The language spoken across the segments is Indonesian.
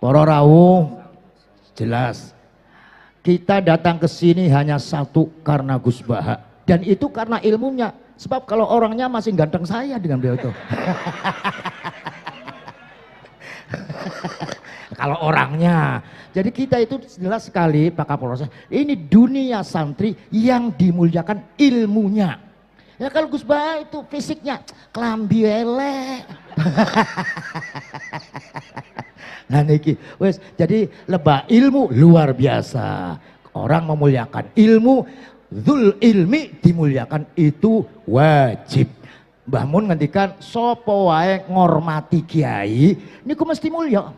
Para rawuh, jelas kita datang ke sini hanya satu karena Gus Baha, dan itu karena ilmunya. Sebab kalau orangnya masih ganteng saya dengan beliau itu. Kalau orangnya, jadi kita itu jelas sekali Pak Kapolres, ini dunia santri yang dimuliakan ilmunya. Ya kalau Gus Baha itu fisiknya kelambi elek. Nah niki, wes jadi lebah ilmu luar biasa. Orang memuliakan ilmu, dzul ilmi dimuliakan itu wajib. Mbah Mun ngendikan sapa wae ngormati kiai niku mesti mulya.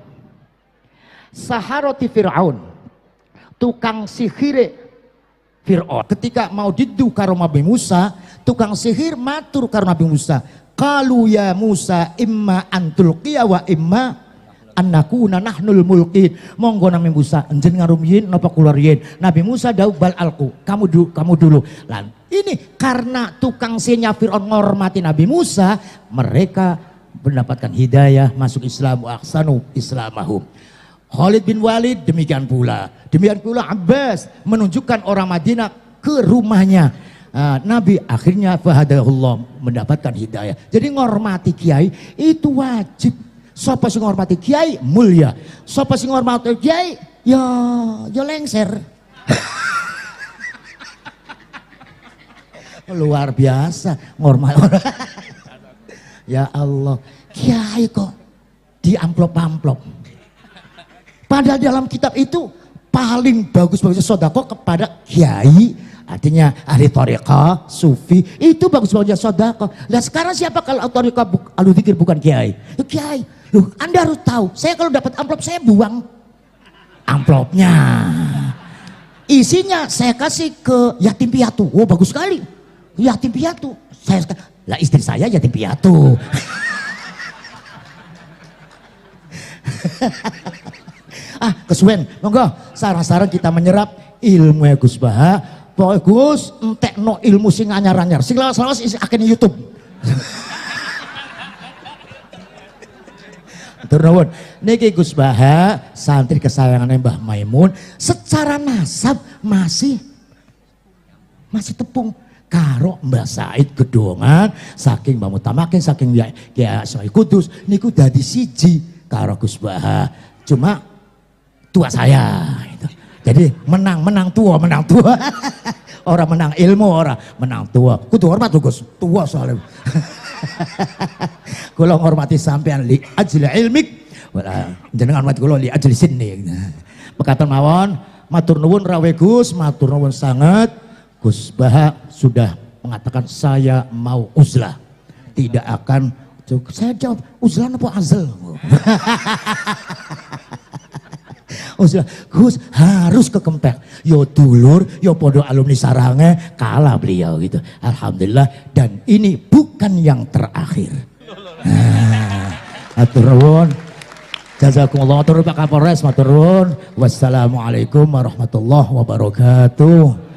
Saharati Fir'aun, tukang sihire Fir'aun ketika mau didu karo Nabi Musa, tukang sihir matur karo Nabi Musa, qalu ya Musa imma antulqiya wa imma annakuna nahnul mulkin. Monggo Nabi Musa enjen ngarumiyin napa kula riyin. Nabi Musa dawuh bal alku, kamu dulu. Lan ini karena tukang sihirnya Fir'aun ngormati Nabi Musa, mereka mendapatkan hidayah masuk Islam, wa ahsanu islamahum. Khalid bin Walid demikian pula Abbas menunjukkan orang Madinah ke rumahnya Nabi, akhirnya fahadahullah mendapatkan hidayah. Jadi ngormati kiai itu wajib. Sapa sing ngormati kiai mulia, sapa sing ngormati kiai ya lengser. Luar biasa ngormati. Ya Allah, kiai kok di amplop-amplop. Padahal dalam kitab itu paling bagus-bagusnya sodako kepada kiai, artinya ahli thariqah, sufi, itu bagus-bagusnya sodako. Dan sekarang siapa kalau thariqah ahli dzikir bukan kiai? Ya, kiai, loh Anda harus tahu, saya kalau dapat amplop saya buang amplopnya. Isinya saya kasih ke yatim piatu. Oh bagus sekali, yatim piatu. Lah istri saya yatim piatu. Kesuwen, monggo sarang-sarang kita menyerap ilmu Gus Baha. Pokoknya Gus entekno ilmu sing anyar-anyar, sing lawas-lawas isi akeh YouTube. Turun niki Gus Baha santri kesayangannya Mbah Maimun, secara nasab masih tepung karo Mbah Said Gedongan, saking Mbah Mutamakin, saking Kiai Asmaul Kudus niku dadi siji karo Gus Baha. Cuma tua saya itu. Jadi menang tua orang menang ilmu, orang menang tua. Kudu hormat Gus, tua soalnya. Kula ngormati sampean li ajli ilmik, jenengan hormat kula li ajli sinni. Pekatan mawon, matur nuwun rawe Gus, matur nuwun sangat. Gus Baha sudah mengatakan saya mau uzlah, tidak akan. Saya jawab uzlah apa azal? Gus harus ke Kempek, yo dulur, yo podo alumni sarange, kalah beliau gitu. Alhamdulillah, dan ini bukan yang terakhir. Matur nuwun. Jazakumullah, matur Pak Kapolres, matur nuwun. Wassalamualaikum warahmatullahi wabarakatuh.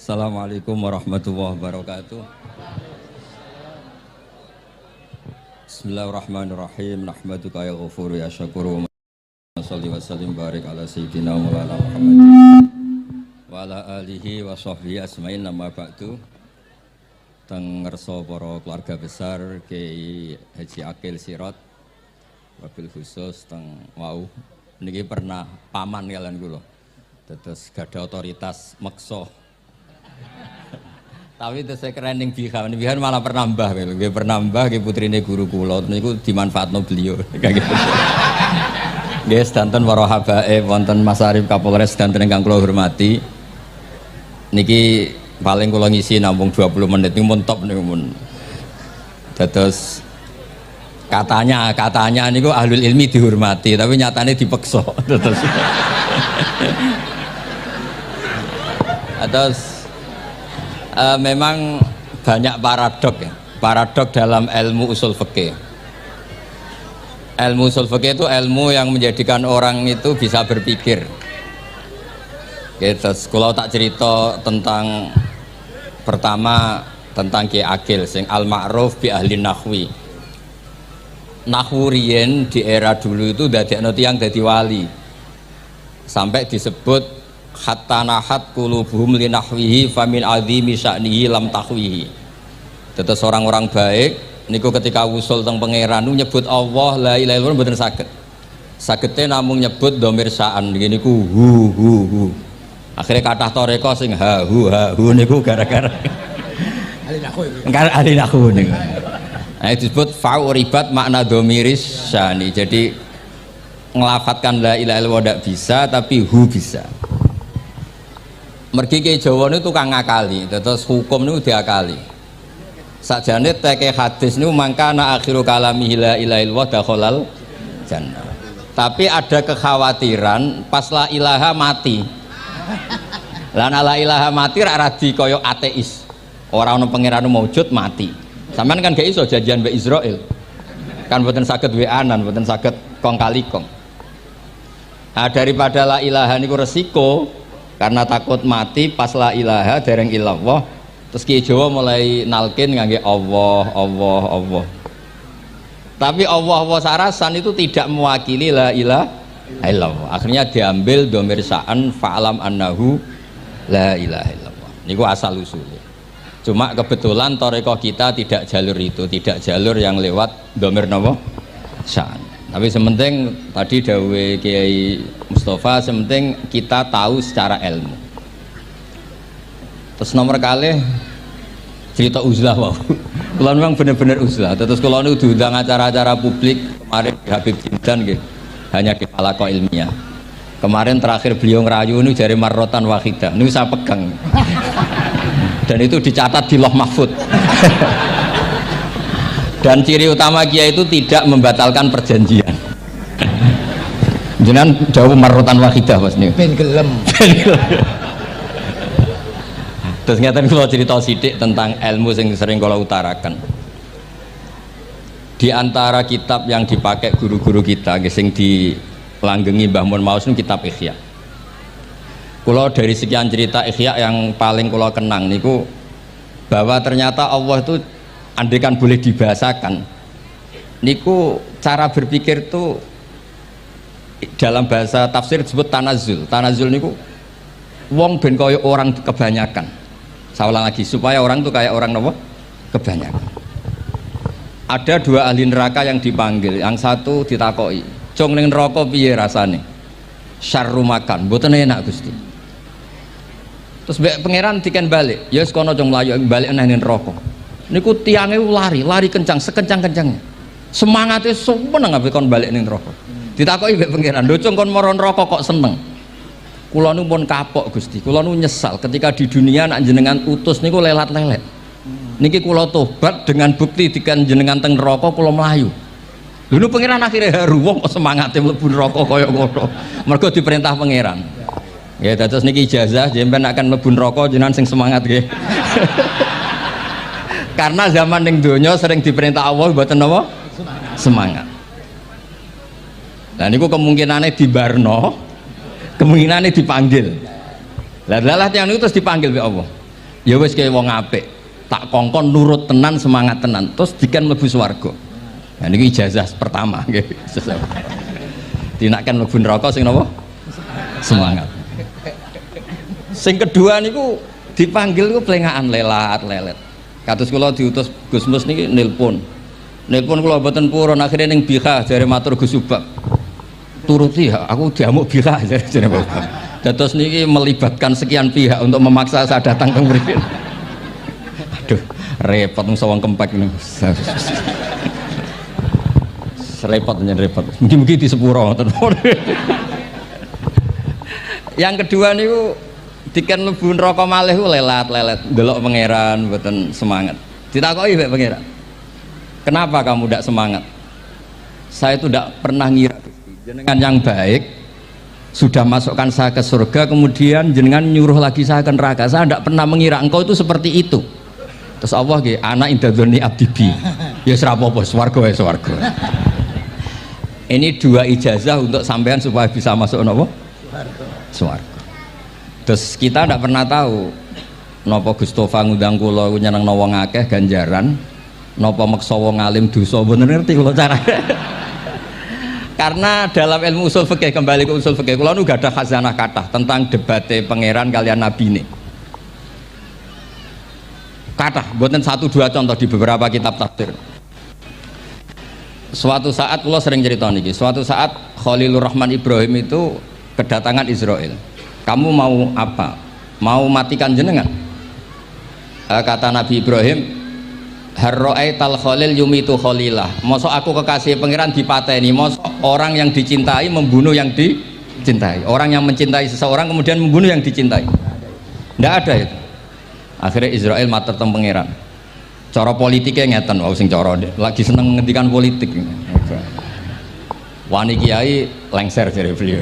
Assalamualaikum warahmatullahi wabarakatuh. Bismillahirrahmanirrahim. Nahmaduka ya ghafuru ya syakuru. Shalli wa sallim barik ala sayyidina Maulana Muhammad wa ala alihi wa sahbihi asma'in, nama ba'du. Teng ngerso para keluarga besar Kiai Haji Akil Sirot, wabil khusus teng wau niki pernah paman kalian kula. Terus gada otoritas meksa. Tapi itu saya keren yang bihan malah pernah mbah, pernah mbah putrine guru kula niku dimanfaatno beliau. Nggih, sedanten para habaib wonten Mas Arif Kapolres sedanten ingkang kula hormati. Niki paling kula ngisi nampung 20 menit niku mun top niku mun. Dados katanya niku ahlul ilmi dihormati, tapi nyatane dipeksa. Dados Terus memang banyak paradok ya, paradok dalam ilmu usul fikih. Ilmu usul fikih itu ilmu yang menjadikan orang itu bisa berpikir. Gitu. Kalau tak cerita tentang pertama tentang Ki Akil sing al ma'ruf bi ahli nahwi. Nahwu riyen di era dulu itu dadekno tiyang dadi wali. Sampai disebut hatta nahat qulubuhum li nahwihi famin azimi sya'nihi lam tahwihi. Terus orang-orang baik niku ketika usul teng pangeran nyebut Allah la ilaha illallah mboten saged. Sagete namung nyebut dhamir sya'an niki niku hu. Akhirnya kathah toreko sing ha hu niku gara-gara ahli nahwu niku. Nah, disebut fa'uribat makna domiris syani. Jadi ngelafatkan la ilaha illallah tidak bisa, tapi hu bisa. Mergi ke Jawa ini tukang ngakali, terus hukum ini diakali. Sakjane teke hadis ini mangkana akhiru kalamihi la ilaha illallah dakhalal jannah. Tapi ada kekhawatiran pas la ilaha mati. Lan la ilaha mati ra radi kaya ateis. Ora ono pangeran maujud mati. Sampean kan gak iso janjian mbek Israel. Kan mboten saged weanan, mboten saged kong kali kong. Nah, daripada la ilaha niku resiko karena takut mati pas la ilaha dereng illallah. Terus Ki Jawa mulai nalkin ngangge Allah. Tapi Allah sarasan itu tidak mewakili la ilaha illallah. Akhirnya diambil dhamir sa'an fa'alam annahu la ilaha illallah. Niku asal usulnya. Cuma kebetulan torekoh kita tidak jalur itu, tidak jalur yang lewat domir nopo sya'an. Tapi sementing tadi dawe Kiai Mustafa, sementing kita tahu secara ilmu. Terus nomor kali cerita uzlah wow. Kalau memang benar-benar uzlah. Terus kalau ini diundang acara-acara publik kemarin Habib Jindan gitu, hanya di halaqah ilmiah. Kemarin terakhir beliau ngerayu ini jari marrotan wahidah. Ini saya pegang. Dan itu dicatat di Loh Mahfud. Dan ciri utama Kiai itu tidak membatalkan perjanjian. Jenengan jauh marrotan wahidah Mas nih. Ben gelem. Terus ngeten kalau cerita sidik tentang ilmu yang sering kalau utarakan. Di antara kitab yang dipakai guru-guru kita, sing dilanggengi Mbah Mun Maus itu kitab Ihya. Kalau dari sekian cerita Ihya yang paling kalau kenang niku bahwa ternyata Allah itu andaikan boleh dibahasakan niku cara berpikir itu dalam bahasa tafsir disebut tanazul niku wong ben kaya orang kebanyakan. Saya ulang lagi supaya orang itu kayak orang nopo kebanyakan. Ada dua ahli neraka yang dipanggil, yang satu ditakoi cung ning neraka piye rasane syarru makan mboten enak Gusti. Terus pangeran diken balik, ya sekono cung mlayu balik nang neraka. Niku tiange lari kencang sekencang-kencangnya. Semangate sumeneng ape kon balik ning neraka. Ditakoki mbek pangeran, "Lho cung kon mara neraka kok seneng?" Kula nu pun kapok Gusti, kula nu nyesal ketika di dunia nak jenengan utus niku lelat-lelet. Niki kula tobat dengan bukti diken jenengan teng neraka kula mlayu. Lho nu pangeran akhirnya haru wong kok semangate mlebu neraka kaya ngono. Mergo diperintah pangeran. Ya terus niki ijazah jenengan akan mlebu neraka jenengan sing semangat nggih. Karena zaman ning donya sering diperintah Allah mboten napa? Semangat. Nah niku kemungkinane dibarno, kemungkinane dipanggil. Lah tiyang niku terus dipanggil oleh Allah. Ya wis kaya wong apik, tak kongkon nurut tenan, semangat tenan, terus diken mlebu swarga. Nah niku ijazah pertama nggih. Dinaken mlebu neraka sing napa? Semangat. Sing kedua niku dipanggil niku plengakan lelat-lelet. Kados kula diutus Gus Mus niki nelpon kula mboten purun akhirnya ning Bika jare matur Gus Subak. Turuti ya, aku diamuk Bika jare Bapak. Dados niki melibatkan sekian pihak untuk memaksa saya datang ke mriki. Aduh, repot wong sawang kempek niku. Repot. Mungkin di sepuro ngoten. Yang kedua niku diken mlebu neraka malih lelat-lelet ndelok pangeran mboten semangat. Ditakoki mbek pangeran. Kenapa kamu tidak semangat? Saya itu tidak pernah ngira jenengan yang baik sudah masukkan saya ke surga, kemudian jenengan nyuruh lagi saya ke neraka. Saya tidak pernah mengira engkau itu seperti itu. Terus Allah nggih, ana indadzoni abdibi. Ya serapopo, swarga ya swarga. Ini dua ijazah untuk sampean supaya bisa masuk napa? Swarga. Terus kita tidak pernah tahu napa Gustofa ngundang kula nyenengno wong akeh ganjaran, napa meksa wong alim dosa, bener ngerti kula carane. Karena dalam ilmu usul fikih, kembali ke usul fikih, kula nu gadah khazanah kathah tentang debate pangeran kalian nabi ini. Kathah, mboten satu dua contoh di beberapa kitab tafsir. Suatu saat kula sering cerita niki, suatu saat Khalilur Rahman Ibrahim itu kedatangan Israel. Kamu mau apa? Mau matikan jenengan? Kata Nabi Ibrahim, harro'aital khalil yumitu khalilah. Mosok aku kekasih pangeran dipateni, mosok orang yang dicintai membunuh yang dicintai, orang yang mencintai seseorang kemudian membunuh yang dicintai. Tidak ada itu. Akhirnya Israel matur teng pangeran. Cara politiknya ngeten, wau sing cara lagi seneng ngendikan politik. Wani kiai lengser jare beliau.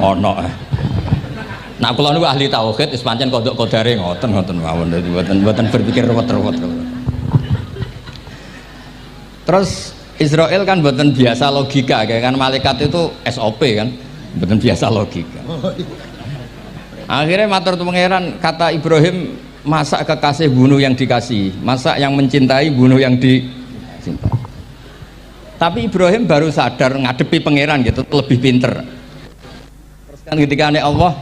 Ono. Nah kula niku ahli tauhid wis pancen kodok kodare ngoten mawon, mboten berpikir ruwet-ruwet. Terus Israel kan mboten biasa logika, kayak kan malaikat itu SOP kan, mboten biasa logika. Akhirnya matur tu pangeran, kata Ibrahim, masa kekasih bunuh yang dikasih, masa yang mencintai bunuh yang dicintai. Tapi Ibrahim baru sadar ngadepi pangeran gitu, lebih pinter. Terus kan ketika Allah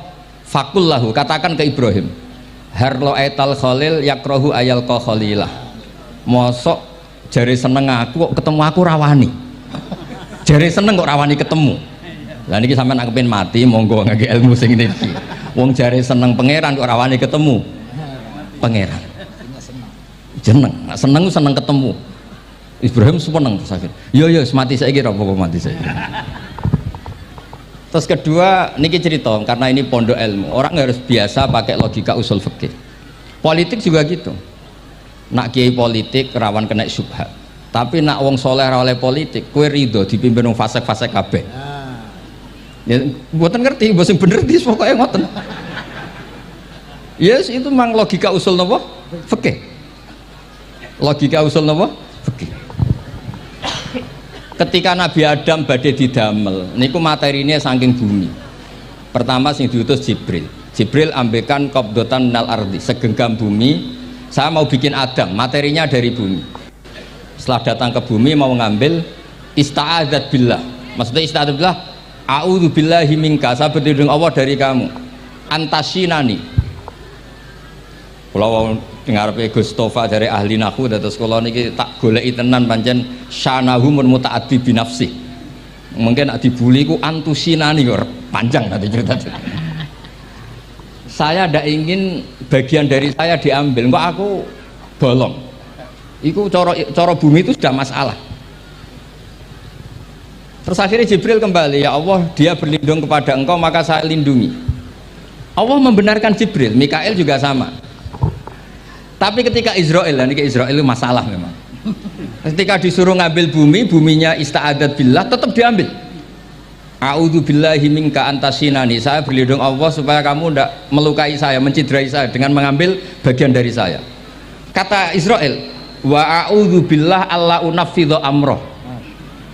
fakullahu, katakan ke Ibrahim, harlo aital khalil yakrohu ayal ko khalilah. Mosok jari seneng aku kok ketemu aku rawani, jari seneng kok rawani ketemu. Lah niki sampean aku pengen mati, monggo ngangge ilmu sing niki. Wong jari seneng pangeran kok rawani ketemu pangeran. Seneng seneng ketemu. Ibrahim seneng sakit. Yo mati saiki ora apa-apa mati saiki. Terus kedua, niki cerita karena ini pondok ilmu. Orang harus biasa pakai logika usul fikih. Politik juga gitu. Nak kiai politik rawan kena syubhat. Tapi nak wong soleh ra oleh politik, kue ridho dipimpin wong fasik-fasik kabeh. Ya, mboten ngerti, mbok sing bener dis pokoke ngoten. Yes, itu memang logika usul napa? Fikih. Logika usul napa? Fikih. Ketika Nabi Adam badhe didamel, niku materinya saking bumi. Pertama sing diutus Jibril. Jibril ambekan qabdotan minal ardi, segenggam bumi. Saya mau bikin Adam, materinya dari bumi. Setelah datang ke bumi mau ngambil ista'adzat billah. Maksudnya ista'adzat billah, a'udzu billahi minka, saya berlindung Allah dari kamu. Antasinani. Kalau ngarepe Gustofa dari ahli nahwu dados kula niki tak goleki tenan pancen syanahu mun mutaaddi bi nafsi. Mungkin nek dibuli ku antusinani kok panjang nanti cerita. Saya ndak ingin bagian dari saya diambil, kok aku bolong. Iku cara bumi itu sudah masalah. Terus akhirnya Jibril kembali, ya Allah, dia berlindung kepada engkau maka saya lindungi. Allah membenarkan Jibril, Mikail juga sama. Tapi ketika Israel, ini Israel itu masalah memang. Ketika disuruh ngambil bumi, buminya ista'adat billah, tetap diambil. A'udzu billahi minka antasinani, saya berlindung Allah supaya kamu tidak melukai saya, menciderai saya dengan mengambil bagian dari saya. Kata Israel, wa a'udzu billah alla unaffidhu amroh.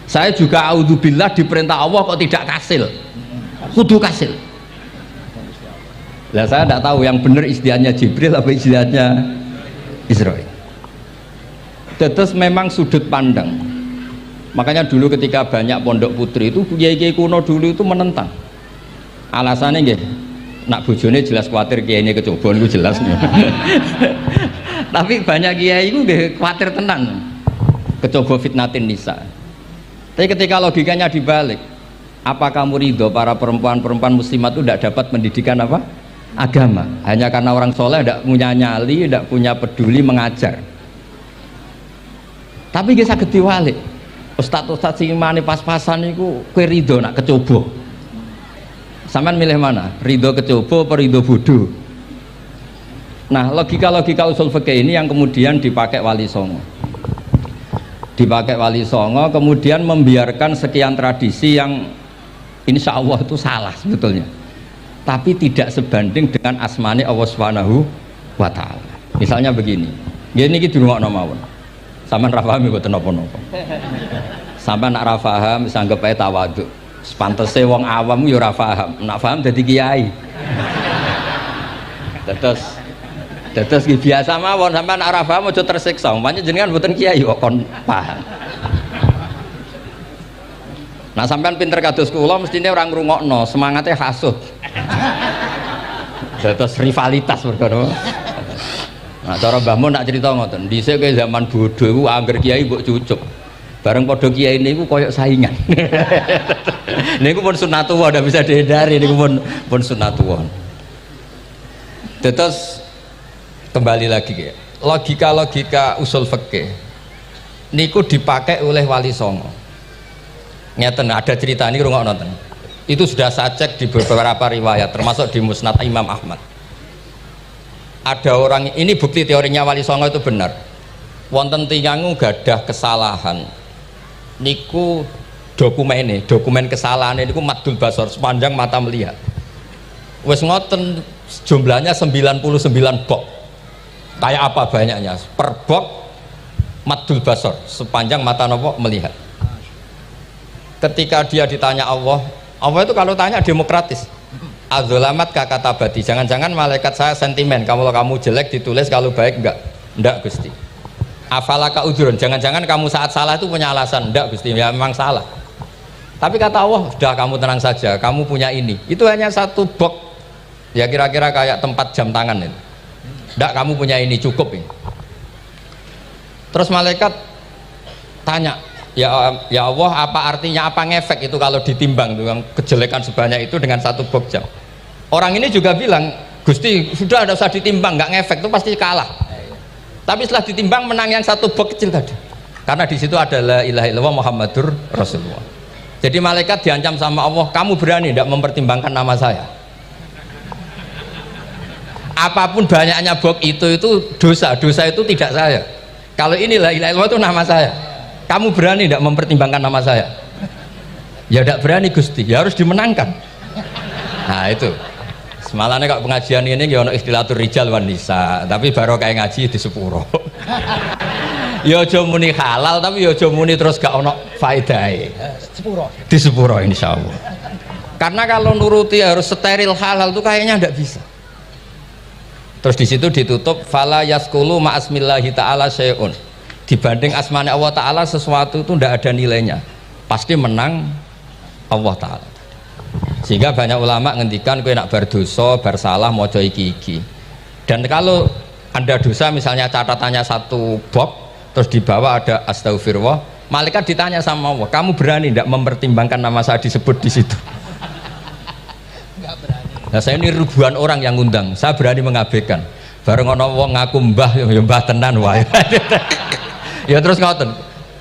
Saya juga a'udzu billah diperintah Allah kok tidak kasil. Kudu kasil. Lah saya tidak tahu yang benar istilahnya Jibril apa istilahnya Israel. Terus memang sudut pandang. Makanya dulu ketika banyak pondok putri itu kiai-kiai kuno dulu itu menentang. Alasannya nggih, nak bojone jelas khawatir kiai ini kecobaan itu jelas. Tapi banyak kiai itu nggih khawatir tenan. Kecoba fitnatin nisa. Tapi ketika logikanya dibalik, apa kamu ridho para perempuan-perempuan muslimat itu tidak dapat pendidikan apa? Agama, hanya karena orang soleh tidak punya nyali, tidak punya peduli mengajar. Tapi kita saged diwalik. Ustaz-ustaz sing mane pas-pasan niku kowe ridho nak kecoba. Sampean milih mana? Ridho kecoba apa ridho bodoh? Nah, logika-logika usul fikih ini yang kemudian dipakai Wali Songo. Dipakai Wali Songo kemudian membiarkan sekian tradisi yang insya Allah itu salah sebetulnya, tapi tidak sebanding dengan asmane Allah Subhanahu wa Ta'ala. Misalnya begini, gini iki dirungokno mawon. Sampeyan ra paham mboten napa-napa. Sampeyan nak ra paham wis anggap ae tawadhu. Sepantese wong awam yo ora paham. Nak paham dadi kiai. Terus biasa mawon sampeyan nak ra paham aja tersiksa. Umpamane jenengan mboten kiai kok kon paham. Nah sampean pinter kados kula mestine ora ngrungokno, semangate hasud. Terus rivalitas perkara. Nah cara Mbah Mun nak cerita ngoten, dhisik ke zaman bodho iku angger kiai mbok cucuk. Bareng padha kiai niku koyok saingan. Niku pun sunatullah ndak bisa dihindari, niku pun sunatullah. Terus kembali lagi ya. Logika usul fikih niku dipakai oleh Wali Songo. Ngeten ada cerita ini rungokno nonton. Itu sudah saya cek di beberapa riwayat termasuk di Musnad Imam Ahmad. Ada orang, ini bukti teorinya Wali Songo itu benar. Wonten tiyang gadah kesalahan. Niku dokumen kesalahan niku madul basor sepanjang mata melihat. Wes ngoten jumlahnya 99 bok. Kayak apa banyaknya? Per bok madul basor sepanjang mata nopo melihat. Ketika dia ditanya Allah itu kalau tanya demokratis. Adzolamat kakatabati, jangan-jangan malaikat saya sentimen, kalau kamu jelek ditulis, kalau baik enggak Gusti. Afalaka udhurun, jangan-jangan kamu saat salah itu punya alasan, enggak Gusti, ya memang salah. Tapi kata Allah, sudah kamu tenang saja, kamu punya ini. Itu hanya satu box, ya kira-kira kayak tempat jam tangan itu. Enggak, kamu punya ini, cukup ini. Terus malaikat tanya, ya Allah, apa artinya, apa ngefek itu kalau ditimbang tuh, kejelekan sebanyak itu dengan satu box jam. Orang ini juga bilang, Gusti sudah ada usah ditimbang, nggak ngefek itu pasti kalah. Tapi setelah ditimbang menang yang satu box kecil tadi, karena di situ ada la ilaha illallah Muhammadur Rasulullah. Jadi malaikat diancam sama Allah, kamu berani tidak mempertimbangkan nama saya? Apapun banyaknya box itu dosa itu tidak saya. Kalau ini la ilaha illallah itu nama saya. Kamu berani tidak mempertimbangkan nama saya? Ya tidak berani Gusti, ya harus dimenangkan. Nah itu semalannya kok pengajian ini ya ono istilatur rijal wan nisa, tapi baru kayak ngaji di sepuro. Ya aja muni halal tapi ya aja muni terus gak ono faedahe. Sepuro. Di sepuro insyaallah. Karena kalau nuruti harus steril halal itu kayaknya tidak bisa. Terus di situ ditutup fala yaskulu ma'asmillahi ta'ala syai'un. Dibanding asmane Allah Ta'ala sesuatu itu tidak ada nilainya, pasti menang Allah Ta'ala. Sehingga banyak ulama ngendikan kowe nak bar dosa, bar salah maca iki. Dan kalau Anda dosa misalnya catatannya satu box terus di bawah ada astagfirullah, malaikat ditanya sama Allah, kamu berani tidak mempertimbangkan nama saya disebut di situ? Enggak berani. Nah saya ini ribuan orang yang ngundang, saya berani mengabaikan. Bareng ana wong ngaku mbah ya mbah tenan wae. Ya terus ngoten,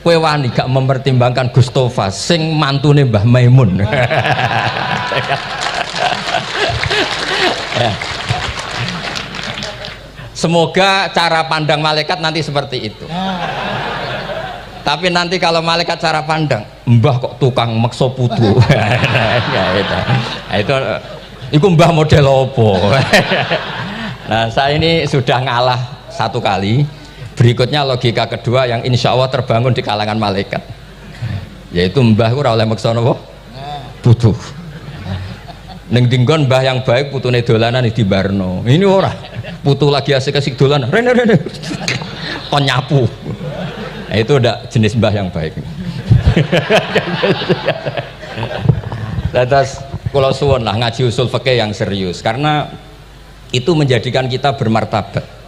kowe wani gak mempertimbangkan Gustofa sing mantune Mbah Maimun. Ya. Semoga cara pandang malaikat nanti seperti itu. Tapi nanti kalau malaikat cara pandang, mbah kok tukang maksa putu. Itu mbah model opo. Nah saya ini sudah ngalah satu kali. Berikutnya logika kedua yang insya Allah terbangun di kalangan malaikat, yaitu mbah ora oleh maksa napa putu. Ning dinggon mbah yang baik putune dolanan di barno. Ini ora putu lagi asik-asik dolanan. Rene kon nyapu. Nah, itu udah jenis mbah yang baik. Terus kula suwun lah ngaji usul fikih yang serius karena itu menjadikan kita bermartabat.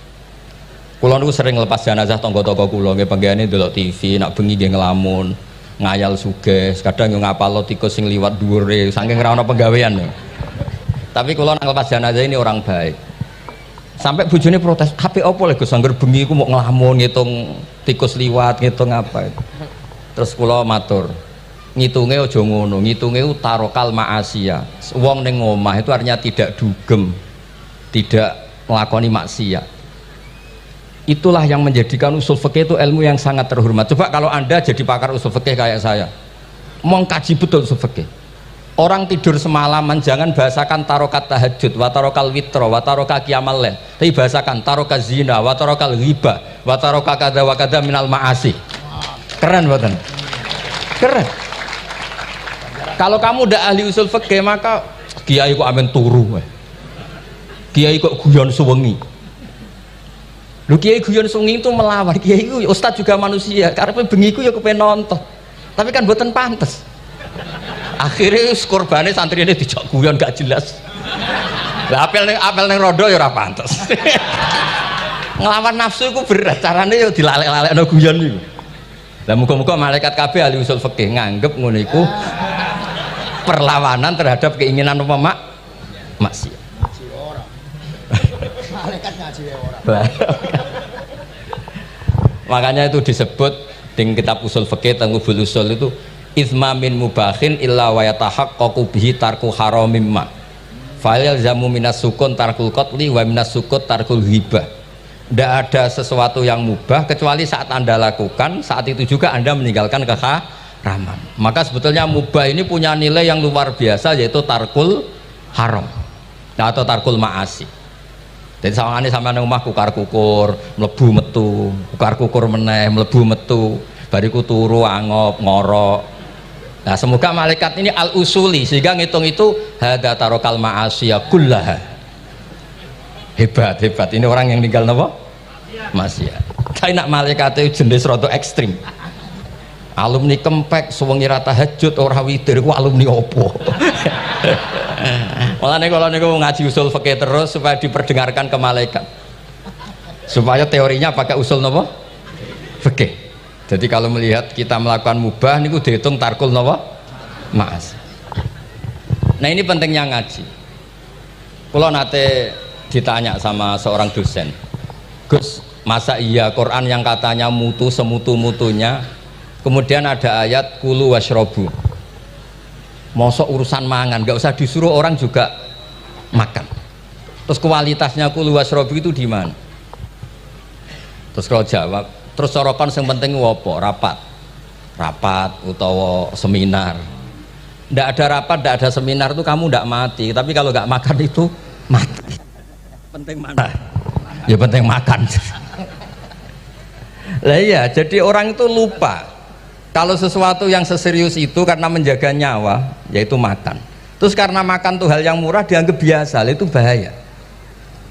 Kulo niku sering lepas jenazah tangga-tangga kulo nggih penggene delok TV, nak bengi nggih ngelamun, ngayal sugih, kadang yo ngapalo tikus sing liwat dhuwure saking ora ana penggawean. Tapi kulo nang lepas jenazah ini orang baik. Sampai bojone protes, "Hape opo lek Gus angger bengi iku mau ngelamun ngitung tikus liwat, ngitung apa." Terus kulo matur, ngitunge aja ngono, ngitunge tarokal ma'asiya. Wong ning omah itu artinya tidak dugem, tidak melakoni maksiat. Itulah yang menjadikan usul fikih itu ilmu yang sangat terhormat. Coba kalau Anda jadi pakar usul fikih kayak saya, mengkaji betul usul fikih. Orang tidur semalaman jangan bahasakan tarokat tahajud, watarokal witro, watarokal qiyamal lail. Tapi bahasakan tarokat zina, watarokal ghibah, watarokal kada wakada minal maasi. Keren buatan? Keren. Kalau kamu udah ahli usul fikih maka kiai kok amen turu, kiai kok guyon suwengi. Lu kiai guyon suwengi itu melawan, kiai itu ustadz juga manusia. Karena bengi itu ya kepengen nonton, tapi kan buatan pantas. Akhirnya korbannya santri ini dijak guyon gak jelas. Lah apel neng rodo ya ora pantes. Ngelawan nafsu itu berat, caranya ya dilalek-lalekno guyon itu. Lah muga-muga malaikat kabeh ahli usul fikih nganggep ngono iku perlawanan terhadap keinginan maksiat. Malaikat ngaji ora. Makanya itu disebut di kitab usul fikih tentang usul itu izma min mubahin illa wa yatahaqqaqu bihi tarku haramim ma fa'il zamu minas sukun tarkul qatli wa minas sukut tarkul hibah. Tidak ada sesuatu yang mubah kecuali saat Anda lakukan, saat itu juga Anda meninggalkan keharaman. Maka sebetulnya mubah ini punya nilai yang luar biasa, yaitu tarkul haram atau tarkul ma'asi. Jadi sawangane sampeyan nang omah kukar-kukur mlebu metu, kukar-kukur meneh mlebu metu, bariku turu angop ngorok. Nah, semoga malaikat ini al-usuli sehingga ngitung itu hadza tarokal ma'asiya kullaha. Hebat. Ini orang yang tinggal napa? Maksiat. Tapi nak malaikat itu jenis rada ekstrim. Alumni kempek suwengi ra tahajud ora witir ku alumni opo? Mulane kalau niku ngaji usul fikih terus supaya diperdengarkan ke malaikat. Supaya teorinya pakai usul napa? Fikih. Jadi kalau melihat kita melakukan mubah niku dihitung tarkul napa? Ma'as. Nah, ini pentingnya ngaji. Kalau nate ditanya sama seorang dosen, Gus, masa iya Quran yang katanya mutu semutu-mutunya, kemudian ada ayat kulu washrobu, mosok urusan mangan, gak usah disuruh orang juga makan. Terus kualitasnya kulu washrobu itu di mana? Terus kalau jawab, terus sorokan yang penting wopo, rapat utawa seminar. Ndak ada rapat, ndak ada seminar itu kamu ndak mati, tapi kalau nggak makan itu mati. Penting mana? Ya penting makan. Lah iya, jadi orang itu lupa kalau sesuatu yang seserius itu karena menjaga nyawa, yaitu makan. Terus karena makan tuh hal yang murah dianggap biasa, itu bahaya.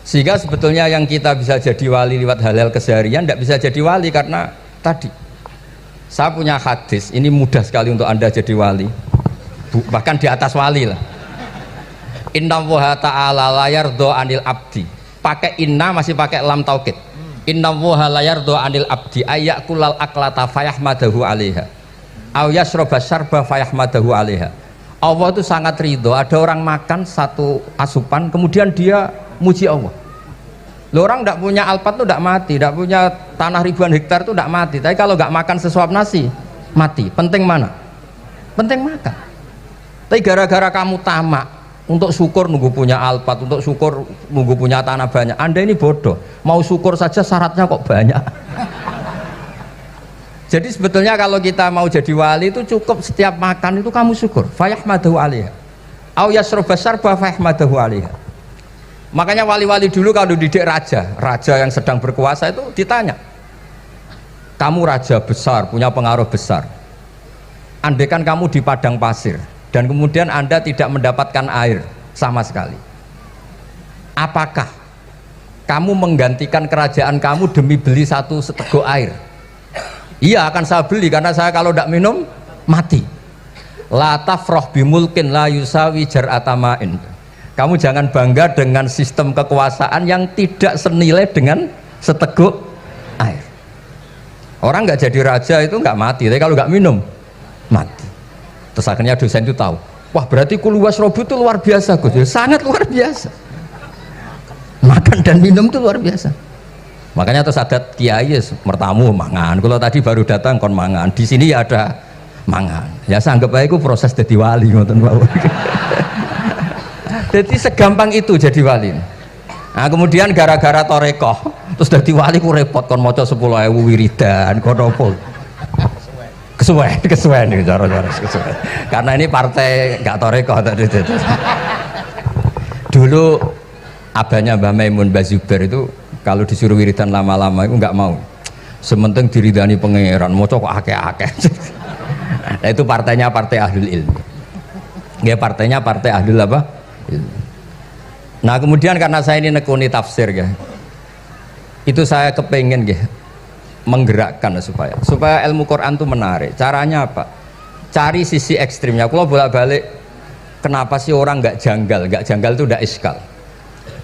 Sehingga sebetulnya yang kita bisa jadi wali lewat hal-hal keseharian tidak bisa jadi wali karena tadi. Saya punya hadis, ini mudah sekali untuk Anda jadi wali, bahkan di atas wali lah. Inna woha ta'ala layar do anil abdi, pakai inna masih pakai lam taukid. Inna woha layar do anil abdi ayyakulal aklata fayahmadahu alaiha aw yasroba syarba fayahmadahu alaiha. Allah itu sangat ridho ada orang makan satu asupan kemudian dia muji Allah. Loh, orang tidak punya alpat itu tidak mati, tidak punya tanah ribuan hektar itu tidak mati, tapi kalau nggak makan sesuap nasi mati. Penting mana? Penting makan. Tapi gara-gara kamu tamak untuk syukur nunggu punya alpat, untuk syukur nunggu punya tanah banyak, Anda ini bodoh. Mau syukur saja syaratnya kok banyak. Jadi sebetulnya kalau kita mau jadi wali itu cukup setiap makan itu kamu syukur. Fayahmadahu alaiha aw yasroba syarba fayahmadahu alaiha. Makanya wali-wali dulu kalau didik raja yang sedang berkuasa itu ditanya, kamu raja besar, punya pengaruh besar, andaikan kamu di padang pasir dan kemudian Anda tidak mendapatkan air sama sekali, apakah kamu menggantikan kerajaan kamu demi beli satu seteguk air? Iya, akan saya beli karena saya kalau tidak minum mati. La tafroh bimulkin la yusawi jar'atama'in. Kamu jangan bangga dengan sistem kekuasaan yang tidak senilai dengan seteguk air. Orang nggak jadi raja itu nggak mati, tapi kalau nggak minum mati. Terus akhirnya dosen itu tahu, wah berarti kulu washrobu itu luar biasa, Gus. Ya, sangat luar biasa. Makan dan minum itu luar biasa. Makanya terus adat kiai mertamu mangan. Kalau tadi baru datang kon mangan, di sini ya ada mangan. Ya saya anggap aja itu proses jadi wali, ngoten Pak. Jadi segampang itu jadi wali. Nah, kemudian gara-gara torekoh terus jadi wali ku repot kon maca 10.000 wiridan kon opo. kesuwen nih cara-cara kesuwen. Karena ini partai gak toreko tadi. Dulu abahnya Mbah Maimun Mbah Zubair itu kalau disuruh wiridan lama-lama itu nggak mau. Sementing diridani pangeran, moco kok akeh-akeh. Nah, itu partainya partai ahlul ilmi. Ya partainya partai ahlul apa? Ilmi. Nah kemudian karena saya ini nekuni tafsir ya, itu saya kepengen ya menggerakkan supaya ilmu Quran itu menarik. Caranya apa? Cari sisi ekstrimnya. Kalau bolak-balik, kenapa sih orang nggak janggal? Nggak janggal itu udah iskal.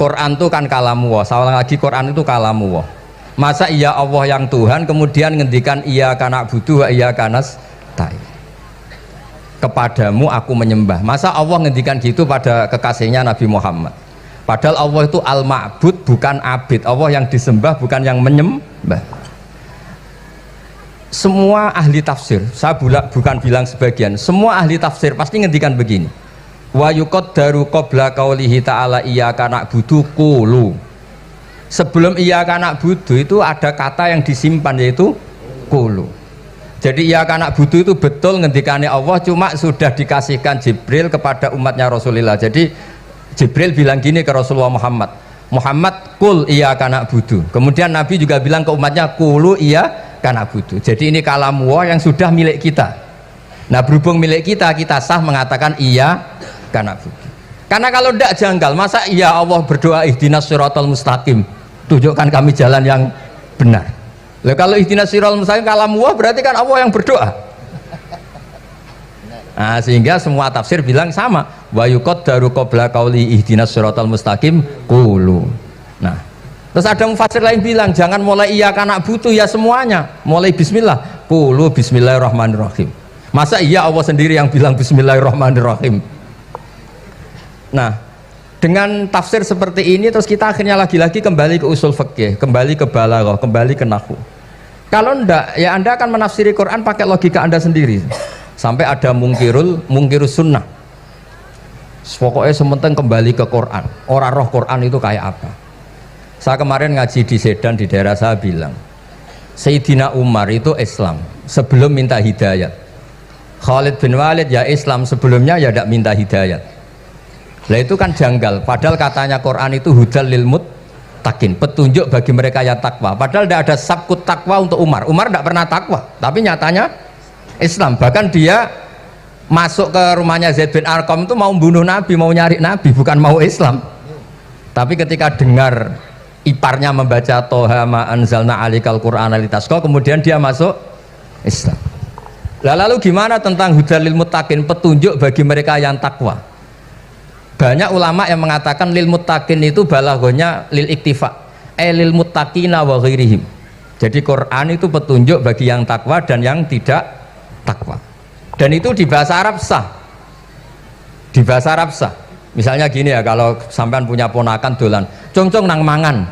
Quran itu kan kalamu Allah. Saya lagi Quran itu kalamu Allah. Masa iya Allah yang Tuhan kemudian ngendikan iya kana butuh iya kanas tai. Kepadamu aku menyembah. Masa Allah ngendikan gitu pada kekasihnya Nabi Muhammad? Padahal Allah itu al-ma'bud bukan abid. Allah yang disembah bukan yang menyembah. Semua ahli tafsir, saya bukan bilang sebagian, semua ahli tafsir pasti ngendikan begini. Wa yuqaddaru qabla qaulihi ta'ala iyyaka na'budu qulu. Sebelum iyyaka na'budu itu ada kata yang disimpan yaitu qulu. Jadi iyyaka na'budu itu betul ngendikane Allah, cuma sudah dikasihkan Jibril kepada umatnya Rasulullah. Jadi Jibril bilang gini ke Rasulullah Muhammad kul iyyaka na'budu. Kemudian Nabi juga bilang ke umatnya qulu iyyaka na'budu. Jadi ini kalamu Allah yang sudah milik kita. Nah berhubung milik kita, kita sah mengatakan iyyaka na'budu. Karena kalau tidak janggal, masa iya Allah berdoa ihdinas siratal mustaqim, tunjukkan kami jalan yang benar. Lah kalau ihdinas siratal mustaqim kalamu Allah berarti kan Allah yang berdoa. Nah, sehingga semua tafsir bilang sama. Wa yuqaddaru qabla qauli ihdinas siratal mustaqim qulu. Nah, terus ada mufassir lain bilang jangan mulai iyyaka na'budu ya semuanya, mulai bismillah, qulu bismillahirrahmanirrahim. Masa iya Allah sendiri yang bilang bismillahirrahmanirrahim? Nah, dengan tafsir seperti ini terus kita akhirnya lagi-lagi kembali ke usul fikih, kembali ke balaghah, kembali ke nahwu. Kalau ndak, ya Anda akan menafsiri Quran pakai logika Anda sendiri. Sampai ada mungkirus sunnah. Pokoknya sementing kembali ke Quran. Orang roh Quran itu kayak apa? Saya kemarin ngaji di Sedan di daerah saya bilang, Sayyidina Umar itu Islam sebelum minta hidayat. Khalid bin Walid ya Islam sebelumnya ya tidak minta hidayat. Lah itu kan janggal. Padahal katanya Quran itu hudal lil muttaqin, petunjuk bagi mereka yang takwa. Padahal tidak ada sabkut takwa untuk Umar. Umar tidak pernah takwa, tapi nyatanya Islam. Bahkan dia masuk ke rumahnya Zaid bin Arqam itu mau bunuh Nabi, mau nyari Nabi, bukan mau Islam. Tapi ketika dengar iparnya membaca Toha ma anzalna alikal Qur'ana litasqa, kemudian dia masuk Islam. Lalu gimana tentang hudal lil muttaqin, petunjuk bagi mereka yang takwa? Banyak ulama yang mengatakan lil muttaqin itu balaghahnya lil iktifa, lil muttaqina wa ghairihim. Jadi Quran itu petunjuk bagi yang takwa dan yang tidak takwa. Dan itu di bahasa Arab sah. Di bahasa Arab sah. Misalnya gini ya, kalau sampean punya ponakan dolan, cong-cong nang mangan.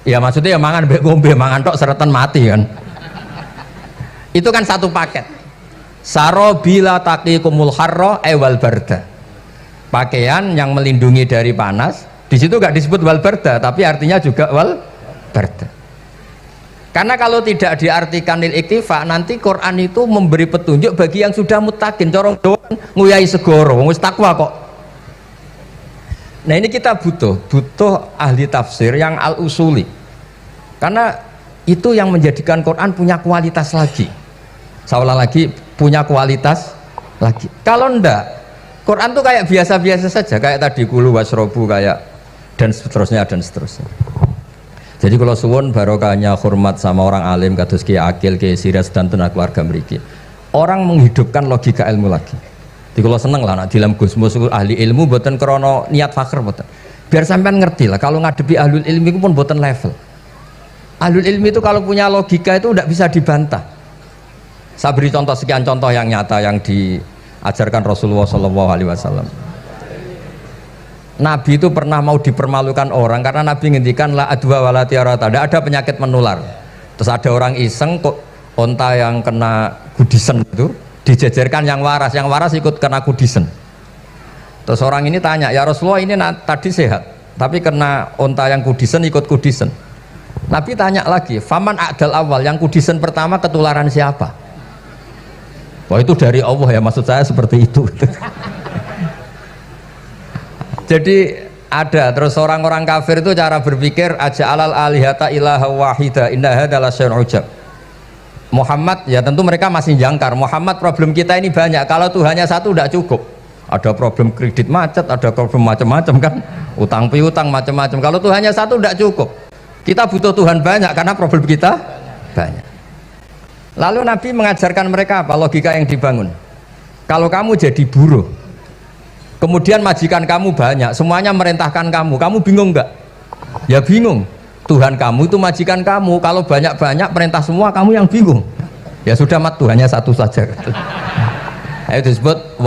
Ya maksudnya ya mangan mbek ngombe, mangan tok seretan mati kan. Itu kan satu paket. Saro bila taqikumul harra wal barda. Pakaian yang melindungi dari panas. Di situ gak disebut wal barda, tapi artinya juga wal barda. Karena kalau tidak diartikan lil iktifa, nanti Quran itu memberi petunjuk bagi yang sudah muttaqin. Corong doan nguyai segoro, wis takwa kok. Nah ini kita butuh ahli tafsir yang al-usuli. Karena itu yang menjadikan Quran punya kualitas lagi. Seolah lagi punya kualitas lagi. Kalau ndak, Quran tuh kayak biasa-biasa saja, kayak tadi kulu wasrobu kayak dan seterusnya dan seterusnya. Jadi kalau suwun barokahnya hormat sama orang alim kados Ki Akil, Ki Siras dan tenaga keluarga mriki. Orang menghidupkan logika ilmu lagi. Jadi kalau seneng lah nak dilem Gusmus ahli ilmu boten krono niat fakir boten. Biar sampean ngerti lah kalau ngadepi ahlul ilmi itu pun boten level. Ahlul ilmi itu kalau punya logika itu tidak bisa dibantah. Saya beri contoh sekian contoh yang nyata yang diajarkan Rasulullah SAW. Nabi itu pernah mau dipermalukan orang karena Nabi ngendikan la adwa wala tiarata, tidak ada penyakit menular. Terus ada orang iseng kok onta yang kena kudisen itu dijejerkan yang waras ikut kena kudisen. Terus orang ini tanya, ya Rasulullah ini tadi sehat tapi kena onta yang kudisen ikut kudisen. Nabi tanya lagi, faman a'dal awal, yang kudisen pertama ketularan siapa? Wah itu dari Allah ya, maksud saya seperti itu. Jadi ada terus orang-orang kafir itu cara berpikir aja alal alihata ilaha wahida inna hadalah syai'un ujab. Muhammad ya tentu mereka masih jangkar. Muhammad problem kita ini banyak. Kalau Tuhannya satu tidak cukup. Ada problem kredit macet, ada problem macam-macam kan, utang piutang macam-macam. Kalau Tuhannya satu tidak cukup. Kita butuh Tuhan banyak karena problem kita banyak. Lalu Nabi mengajarkan mereka apa logika yang dibangun. Kalau kamu jadi buruh, kemudian majikan kamu banyak, semuanya merintahkan kamu, kamu bingung nggak? Ya bingung. Tuhan kamu itu majikan kamu, kalau banyak-banyak perintah semua kamu yang bingung. Ya sudah mat Tuhannya satu saja. Itu disebut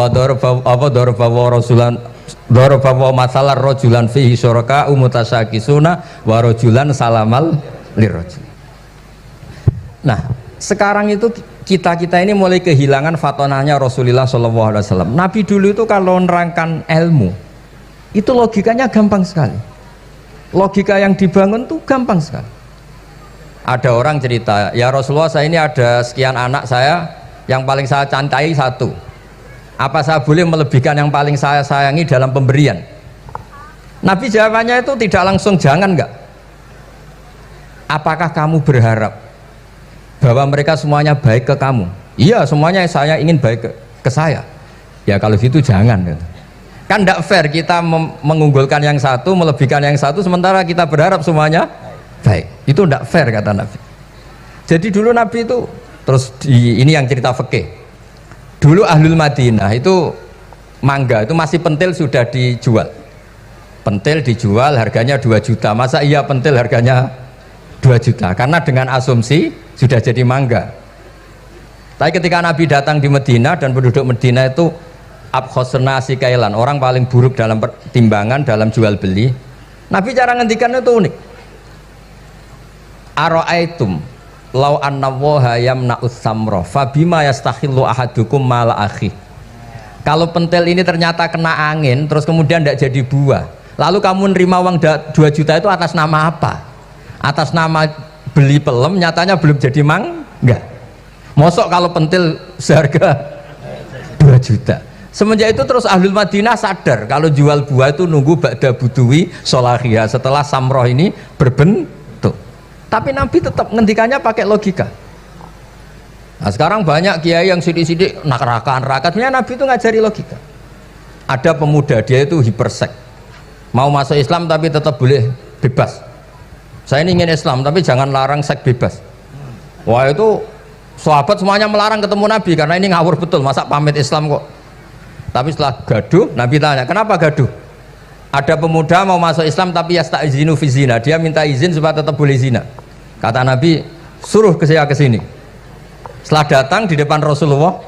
dorobawa masalah rojulan fihi syuraka umutasakisuna warojulan salamal lirrojul. Nah sekarang itu kita ini mulai kehilangan fatonahnya Rasulullah SAW. Nabi dulu itu kalau nerangkan ilmu itu logikanya gampang sekali, logika yang dibangun tuh gampang sekali. Ada orang cerita, ya Rasulullah saya ini ada sekian anak saya, yang paling saya cintai satu, apa saya boleh melebihkan yang paling saya sayangi dalam pemberian? Nabi jawabannya itu tidak langsung jangan enggak. Apakah kamu berharap bahwa mereka semuanya baik ke kamu? Iya semuanya saya ingin baik ke saya. Ya kalau gitu jangan. Kan tidak fair kita mengunggulkan yang satu, melebihkan yang satu, sementara kita berharap semuanya baik. Itu tidak fair kata Nabi. Jadi dulu Nabi itu terus ini yang cerita fikih. Dulu Ahlul Madinah itu mangga itu masih pentil sudah dijual. Pentil dijual harganya 2 juta. Masa iya pentil harganya 2 juta? Karena dengan asumsi sudah jadi mangga. Tapi ketika Nabi datang di Medina dan penduduk Medina itu abkhosna sikailan, orang paling buruk dalam pertimbangan dalam jual beli, Nabi cara ngendikan itu unik. Aro'aitum lau anna waha yamna'us samra fabima yastakhillu ahadukum mala akhi. Kalau pentil ini ternyata kena angin terus kemudian tidak jadi buah, lalu kamu nerima uang 2 juta itu atas nama apa? Atas nama beli pelem, nyatanya belum jadi mangga. Mosok kalau pentil seharga 2 juta. Semenjak itu terus Ahlul Madinah sadar kalau jual buah itu nunggu ba'da buduwi solahiyah, setelah samroh ini berbentuk. Tapi Nabi tetap ngendikannya pakai logika. Nah sekarang banyak kiai yang sidik-sidik neraka. Sebenarnya Nabi itu ngajari logika. Ada pemuda dia itu hipersek, mau masuk Islam tapi tetap boleh bebas. Saya ini ingin Islam tapi jangan larang seks bebas. Wah itu sahabat semuanya melarang ketemu Nabi karena ini ngawur betul, masa pamit Islam kok. Tapi setelah gaduh, Nabi tanya, kenapa gaduh? Ada pemuda mau masuk Islam tapi yasta'izinu fi zina, dia minta izin supaya tetap boleh zina. Kata Nabi, suruh ke saya ke sini. Setelah datang di depan Rasulullah,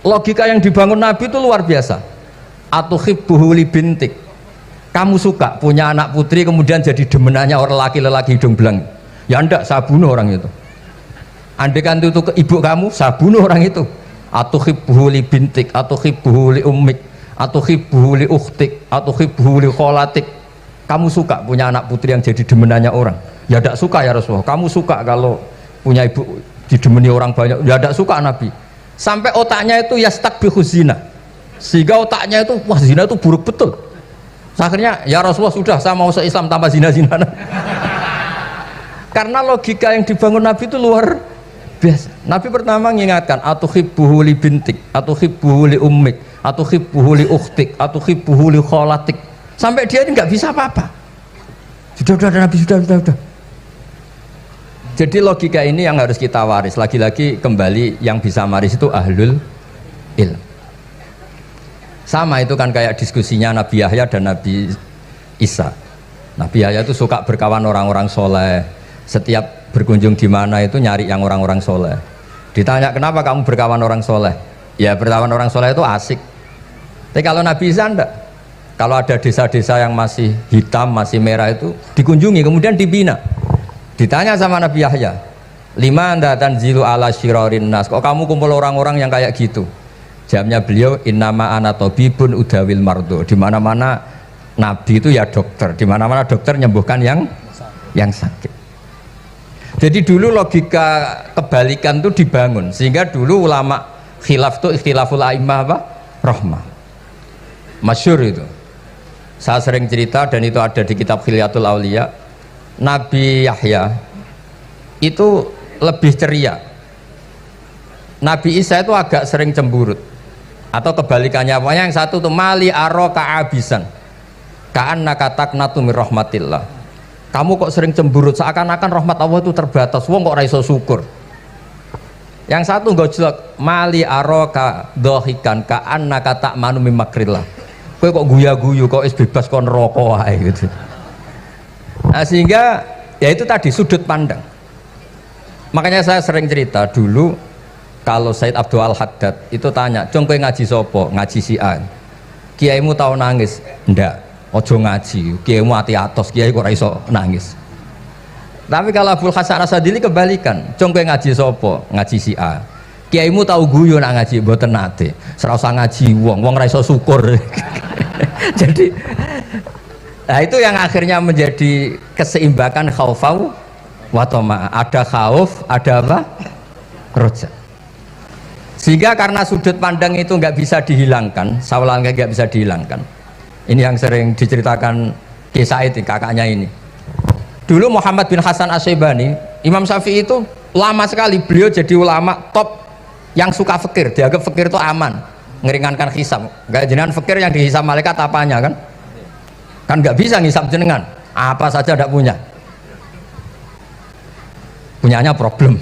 logika yang dibangun Nabi itu luar biasa. Atuhibbuhu li bintik. Kamu suka punya anak putri kemudian jadi demenannya orang laki-laki hidung belang? Ya enggak, saya bunuh orang itu. Andaikan itu ke ibu kamu, saya bunuh orang itu. Atuhibbuhu li bintik, atuhibbuhu li ummik, atuhibbuhu li ukhtik, atuhibbuhu li kholatik. Kamu suka punya anak putri yang jadi demenannya orang? Ya tidak suka ya Rasulullah. Kamu suka kalau punya ibu didemeni orang banyak? Ya tidak suka Nabi. Sampai otaknya itu yastakbihu zina, sehingga otaknya itu wah zina itu buruk betul. Akhirnya ya Rasulullah sudah saya mau se-Islam tanpa zina-zina. Karena logika yang dibangun Nabi itu luar biasa. Nabi pertama mengingatkan atuhibbuhu li bintik, atuhibbuhu li ummik, atuhibbuhu li ukhtik, atuhibbuhu li kholatik. Sampai dia ini nggak bisa apa-apa. Sudah Nabi sudah. Jadi logika ini yang harus kita waris. Lagi-lagi kembali yang bisa waris itu ahlul ilm. Sama itu kan kayak diskusinya Nabi Yahya dan Nabi Isa. Nabi Yahya itu suka berkawan orang-orang soleh. Setiap berkunjung di mana itu nyari yang orang-orang soleh. Ditanya kenapa kamu berkawan orang soleh? Ya berkawan orang soleh itu asik. Tapi kalau Nabi Isa enggak. Kalau ada desa-desa yang masih hitam, masih merah itu dikunjungi kemudian dibina. Ditanya sama Nabi Yahya, lima anda tanzilu ala syirarin nas. Kok kamu kumpul orang-orang yang kayak gitu? Jawabnya beliau, innama ana tabibun udawil mardo. Di mana-mana Nabi itu ya dokter. Di mana-mana dokter menyembuhkan yang sakit. Jadi dulu logika kebalikan itu dibangun sehingga dulu ulama khilaf itu ikhtilaful a'immah apa? Rahmah. Masyhur itu. Saya sering cerita dan itu ada di kitab Khilyatul Auliya. Nabi Yahya itu lebih ceria. Nabi Isa itu agak sering cemburut. Atau kebalikannya, pokoknya yang satu tuh mali aro ka'abisan ka'annaka taqnatu mir rahmatillah. Kamu kok sering cemburut, seakan-akan rahmat Allah itu terbatas. Wong kok ra iso syukur. Yang satu gojlok mali aro ka dhahikan ka'annaka ta'manu mim makrillah. Kowe kok guya-guyu, kok is bebas kon neraka wae gitu. Nah, sehingga ya itu tadi sudut pandang. Makanya saya sering cerita dulu kalau Said Abdul Al-Haddad itu tanya, "Cung kowe ngaji sopo?" "Ngaji si A." "Kiaimu tau nangis?" "Ndak." "Ojo ngaji, kiaimu ati atos, kiai kok ora iso nangis." Tapi kalau Abdul Hasan Asadili kebalikan, "Cung kowe ngaji sopo?" "Ngaji si A." "Kiaimu tau guyu nak ngaji?" "Mboten nate." "Ora usah ngaji wong ora iso syukur." Jadi nah itu yang akhirnya menjadi keseimbangan khaufau wa tama. Ada khauf, ada apa? Roja. Sehingga karena sudut pandang itu nggak bisa dihilangkan, sawalangnya nggak bisa dihilangkan. Ini yang sering diceritakan Ki Said, kakaknya ini. Dulu Muhammad bin Hasan Asy-Syaibani, Imam Syafi'i itu lama sekali beliau jadi ulama top yang suka fikir. Dianggap fikir itu aman, ngeringankan hisab. Nggak jenengan fikir yang dihisab malaikat apanya kan? Kan nggak bisa ngisab jenengan, apa saja tidak punya. Punyanya problem.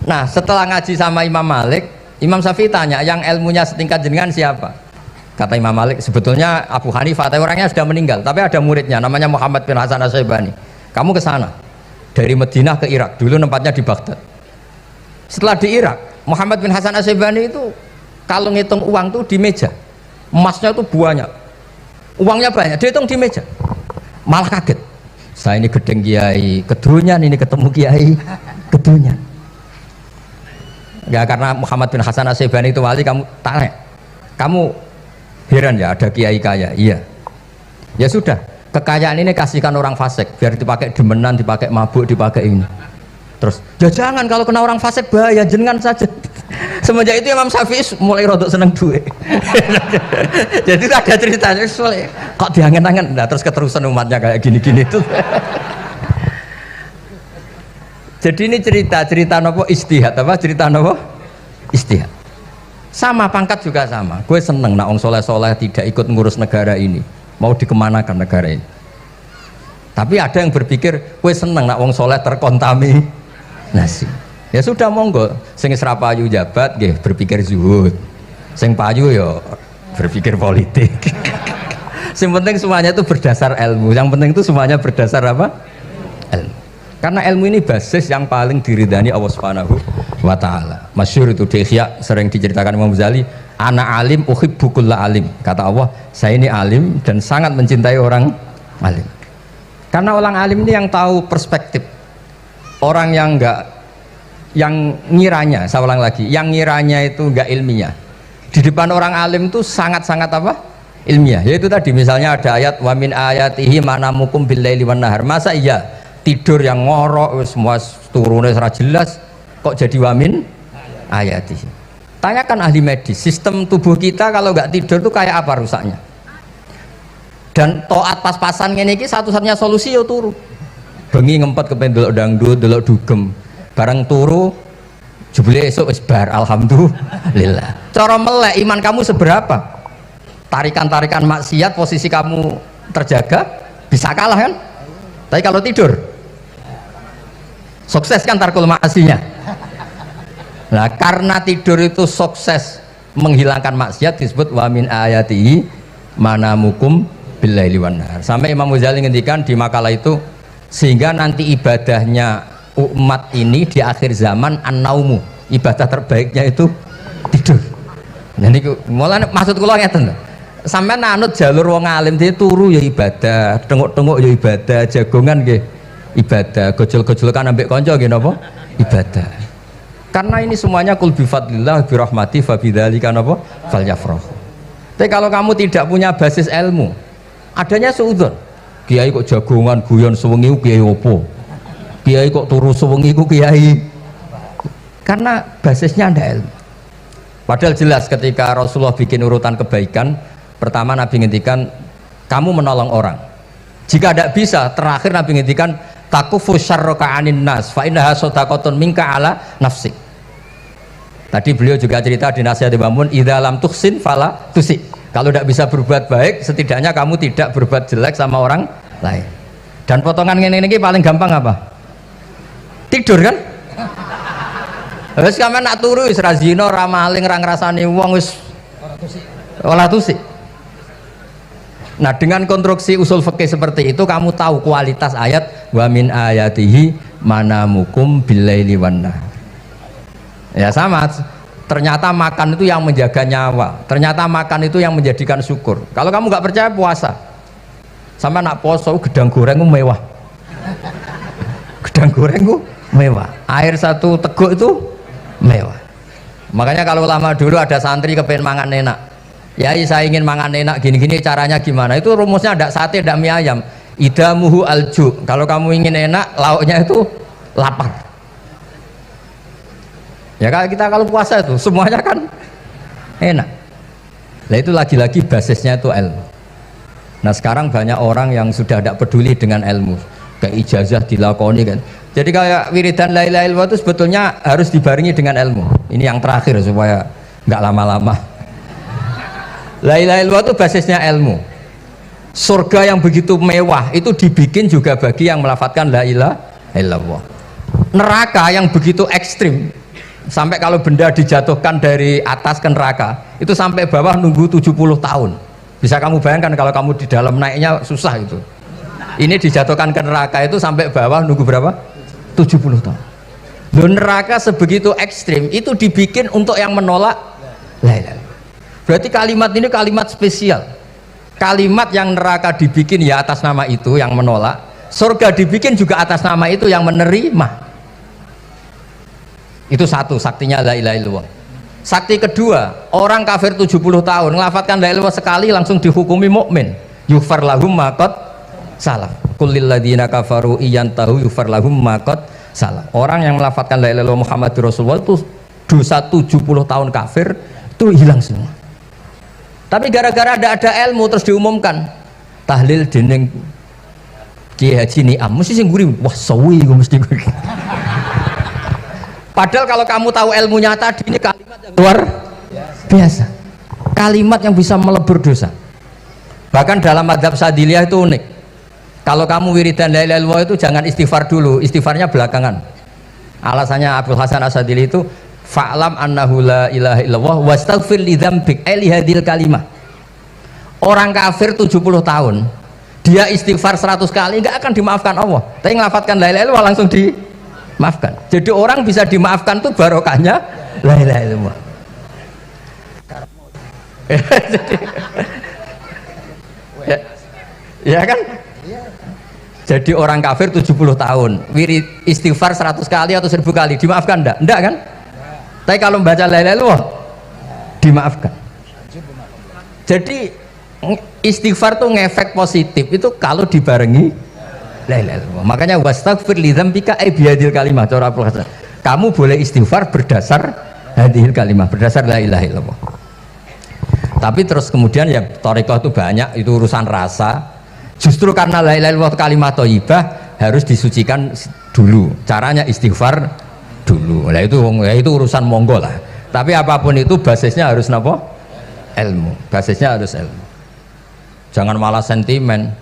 Nah, setelah ngaji sama Imam Malik, Imam Syafi'i tanya, yang ilmunya setingkat jenengan siapa? Kata Imam Malik, sebetulnya Abu Hanifah, tapi orangnya sudah meninggal, tapi ada muridnya namanya Muhammad bin Hasan Asy-Syaibani. Kamu ke sana dari Madinah ke Irak, dulu tempatnya di Baghdad. Setelah di Irak, Muhammad bin Hasan Asy-Syaibani itu kalau ngitung uang tuh di meja, emasnya tuh banyak, uangnya banyak, dia hitung di meja, malah kaget. Saya ini gedeng kiai kedunyan, ini ketemu kiai kedunyan. Ya karena Muhammad bin Hasan Asy-Syaibani itu wali, kamu tanya, kamu heran ya ada kiai kaya? Iya. Ya sudah, kekayaan ini kasihkan orang fasik biar dipakai demenan, dipakai mabuk, dipakai ini. Terus ya jangan, kalau kena orang fasik bahaya, jenengan saja. Semenjak itu Imam Syafi'i mulai rodok seneng duit. Jadi ada ceritanya kok diangen-angen, nah terus keterusan umatnya kayak gini-gini tuh. Jadi ini cerita nopo istihad, apa cerita nopo istihad. Sama pangkat juga sama. Gue seneng nak wong soleh-soleh tidak ikut ngurus negara ini, mau dikemanakan negara ini. Tapi ada yang berpikir, gue seneng nak wong soleh terkontaminasi. Ya sudah monggo, sing ora payu jabat nggih berpikir zuhud. Sing payu ya berpikir politik. Yang penting semuanya itu berdasar ilmu. Yang penting itu semuanya berdasar apa? Ilmu. Karena ilmu ini basis yang paling diridani Allah Subhanahu wa taala. Masyhur itu di Ihya sering diceritakan Imam Ghazali, "Ana alim uhibbu kulla alim." Kata Allah, saya ini alim dan sangat mencintai orang alim. Karena orang alim ini yang tahu perspektif. Orang yang enggak, yang ngiranya, saya ulang lagi, yang ngiranya itu enggak ilmiah. Di depan orang alim itu sangat-sangat apa? Ilmiah. Yaitu tadi misalnya ada ayat wa min ayatihi manamukum billaili wan nahar. Masa iya tidur yang ngorok semua turunnya secara jelas kok jadi wamin ayatihi? Tanyakan ahli medis, sistem tubuh kita kalau nggak tidur itu kayak apa rusaknya? Dan toat pas-pasan ini satu-satunya solusi ya turu. Bengi ngempet kepen delok dangdut, delok dugem. Bareng turu jebule esuk wis bar, alhamdulillah. Cara melek iman kamu seberapa? Tarikan-tarikan maksiat posisi kamu terjaga bisa kalah kan? Tapi kalau tidur sukses kan tarkul maksinya. Nah, karena tidur itu sukses menghilangkan maksiat disebut wa min ayatihi manamukum billaili wan nahar. Sampai Imam Ghazali ngendikan di makalah itu, sehingga nanti ibadahnya umat ini di akhir zaman an-naumu, ibadah terbaiknya itu tidur. Nah niku mulane maksud kula ngeten lho. Sampeyan anut jalur wong alim dia turu ya ibadah, tengok-tengok ya ibadah, jagongan nggih ibadah, gojol-gojolkan ambek kanca nggih napa? Ibadah. Karena ini semuanya kul bi fadlillah bi rahmati fa bidzalika napa? Falyafrahu. Tapi kalau kamu tidak punya basis ilmu, adanya suudzon. Kiai kok jagongan guyon sewengi kiai opo? Kiai kok turu sewengi ku kiai. Karena basisnya ada ilmu. Padahal jelas ketika Rasulullah bikin urutan kebaikan, pertama Nabi ngendikan kamu menolong orang. Jika tidak bisa, terakhir Nabi ngendikan takufu syarraka anin nas fa innaha shadaqatun minka ala nafsik. Tadi beliau juga cerita di nasihat Imam Mun, idza lam tuhsin fala tusi. Kalau tidak bisa berbuat baik, setidaknya kamu tidak berbuat jelek sama orang lain. Dan potongan ini paling gampang apa? Tidur kan? Wis sampean nak turu wis ra zina, ra maling, ra ngrasani wong wis ora tusik. Nah, dengan konstruksi usul fikih seperti itu kamu tahu kualitas ayat wa min ayatihi manamukum billaili wan nahar. Ya sama, ternyata makan itu yang menjaga nyawa, ternyata makan itu yang menjadikan syukur. Kalau kamu nggak percaya puasa, sama nak poso gedang goreng itu mewah, gedang goreng itu mewah, air satu teguk itu mewah. Makanya kalau lama dulu ada santri kepengen mangan enak, ya saya ingin mangan enak gini-gini, caranya gimana? Itu rumusnya ada sate, ada mie ayam. Idamuhu alju, kalau kamu ingin enak lauknya itu lapar. Ya kita kalau puasa itu semuanya kan enak. Nah itu lagi-lagi basisnya itu ilmu. Nah sekarang banyak orang yang sudah tidak peduli dengan ilmu, kayak ijazah dilakoni kan. Jadi kayak wiridan la ilaha illallah itu sebetulnya harus dibarengi dengan ilmu. Ini yang terakhir supaya nggak lama-lama. La ilaha illallah itu basisnya ilmu. Surga yang begitu mewah itu dibikin juga bagi yang melafadzkan la ilaha illallah. Neraka yang begitu ekstrim, sampai kalau benda dijatuhkan dari atas ke neraka itu sampai bawah nunggu 70 tahun. Bisa kamu bayangkan kalau kamu di dalam naiknya susah itu. Ini dijatuhkan ke neraka itu sampai bawah nunggu berapa? 70 tahun. Loh, neraka sebegitu ekstrim itu dibikin untuk yang menolak la ilaha illallah. Berarti kalimat ini kalimat spesial. Kalimat yang neraka dibikin ya atas nama itu yang menolak, surga dibikin juga atas nama itu yang menerima. Itu satu saktinya la ilaha illallah. Sakti kedua, orang kafir 70 tahun ngelafadzkan la ilaha illallah sekali langsung dihukumi mukmin. Yufar lahum maqad salah. Kullil ladzina kafaru iyantahu yufar lahum maqad salah. Orang yang melafadzkan la ilaha illallah Muhammadur Rasulullah itu dosa 70 tahun kafir itu hilang semua. Tapi gara-gara ada ilmu terus diumumkan tahlil dening Kiai Haji Niam mesti sing guri wah sawi mesti guri. Padahal kalau kamu tahu ilmunya tadi ini kalimat yang luar biasa, kalimat yang bisa melebur dosa. Bahkan dalam mazhab Sadiliyah itu unik. Kalau kamu wiridan la ilaha illallah itu jangan istighfar dulu, istighfarnya belakangan. Alasannya Abdul Hasan As-Sadili itu fa'lam annahu la ilaha illallah wastaghfir li dzambik li hadhil kalimah. Orang kafir 70 tahun dia istighfar 100 kali enggak akan dimaafkan Allah. Tapi ngelafadzkan la ilaha illallah langsung dimaafkan. Jadi orang bisa dimaafkan tuh barokahnya la ilaha illallah. ya kan? Jadi orang kafir 70 tahun wirid istighfar 100 kali atau 1000 kali dimaafkan enggak? Enggak kan? Tapi kalau membaca la ilaha illallah dimaafkan. Jadi istighfar tuh ngefek positif itu kalau dibarengi la ilaha illallah. Makanya wastaghfir li dzambika bihadil kalimah cara Abdul Hasan. Kamu boleh istighfar berdasar hadil kalimah, berdasar la ilaha illallah. Tapi terus kemudian ya thariqah itu banyak, itu urusan rasa. Justru karena la ilaha illallah kalimat thayyibah harus disucikan dulu. Caranya istighfar dulu. Nah itu urusan monggo lah. Tapi apapun itu basisnya harus napa? Ilmu. Basisnya harus ilmu. Jangan malah sentimen.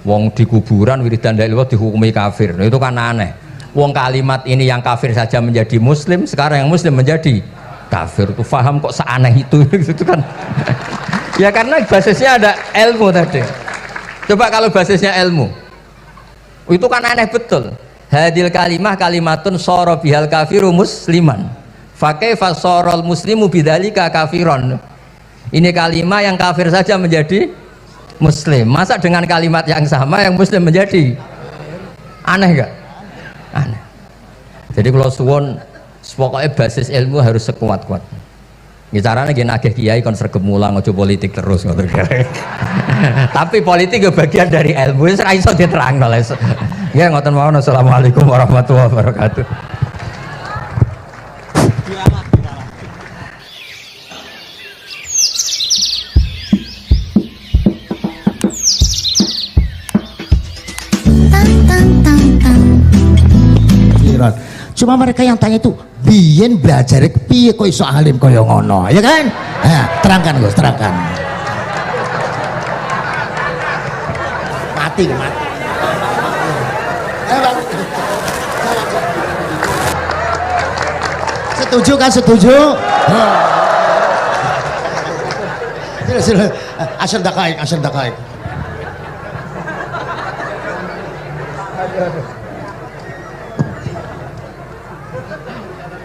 Wong di kuburan wiridan la ilaha illallah dihukumi kafir. Nah, itu kan aneh. Wong kalimat ini yang kafir saja menjadi muslim, sekarang yang muslim menjadi kafir. Itu paham kok seaneh itu gitu kan. Ya karena basisnya ada ilmu tadi. Coba kalau basisnya ilmu, itu kan aneh betul. Hadil kalimah kalimatun soro bihal kafiru musliman. Fakaifa sorol muslimu bidzalika kafiron. Ini kalimat yang kafir saja menjadi muslim. Masa dengan kalimat yang sama yang muslim menjadi aneh gak? Aneh. Jadi kalau suwon, pokoknya basis ilmu harus sekuat-kuat. Caranya gini agak kiai kon sregep mulang ojo politik terus ngoten. Tapi politik itu bagian dari ilmu, wis ra iso diterangno lho. Ya ngoten mawon. Assalamualaikum warahmatullahi wabarakatuh. akhirat. Cuma mereka yang tanya itu biyen belajar piye kok iso alim kaya ngono, ya kan? Nah, terangkan Gus, terangkan. Mati. Setuju kan? Setuju? Asyar dakaik.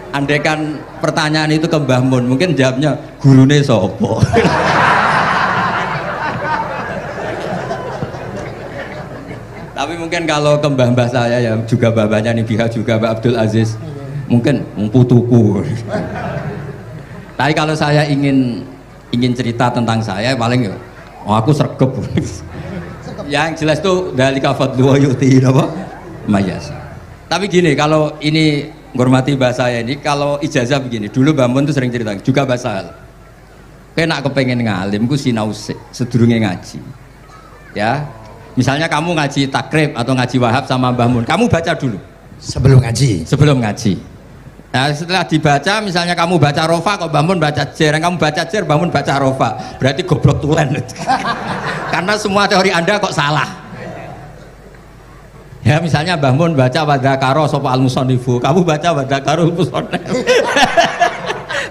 Andaikan pertanyaan itu ke Mbah Mun, mungkin jawabnya gurune sopo. Tapi mungkin kalau ke mbah-mbah saya ya juga babanya nih pihak juga Mbak Abdul Aziz, mungkin putuku. Tapi kalau saya ingin cerita tentang saya paling ya, aku sregep. Yang jelas tuh dari kafadlu yuti apa? Mayas. Tapi gini, kalau ini menghormati bahasa saya ini, kalau ijazah begini, dulu Mbah Mun tuh sering cerita juga bahasa. Kayak nak kepengen ngalim, ku sinau sedurunge ngaji. Ya, misalnya kamu ngaji takrib atau ngaji wahab sama Mbah Mun, kamu baca dulu Sebelum ngaji. Nah, setelah dibaca, misalnya kamu baca rofa, kok Mbah Mun baca jer, kamu baca jer, Mbah Mun baca rofa, berarti goblok tulen. Karena semua teori Anda kok salah. Ya, misalnya Mbah Mun baca wadakaro sopa al-musonifu, kamu baca wadakaro al-musonif.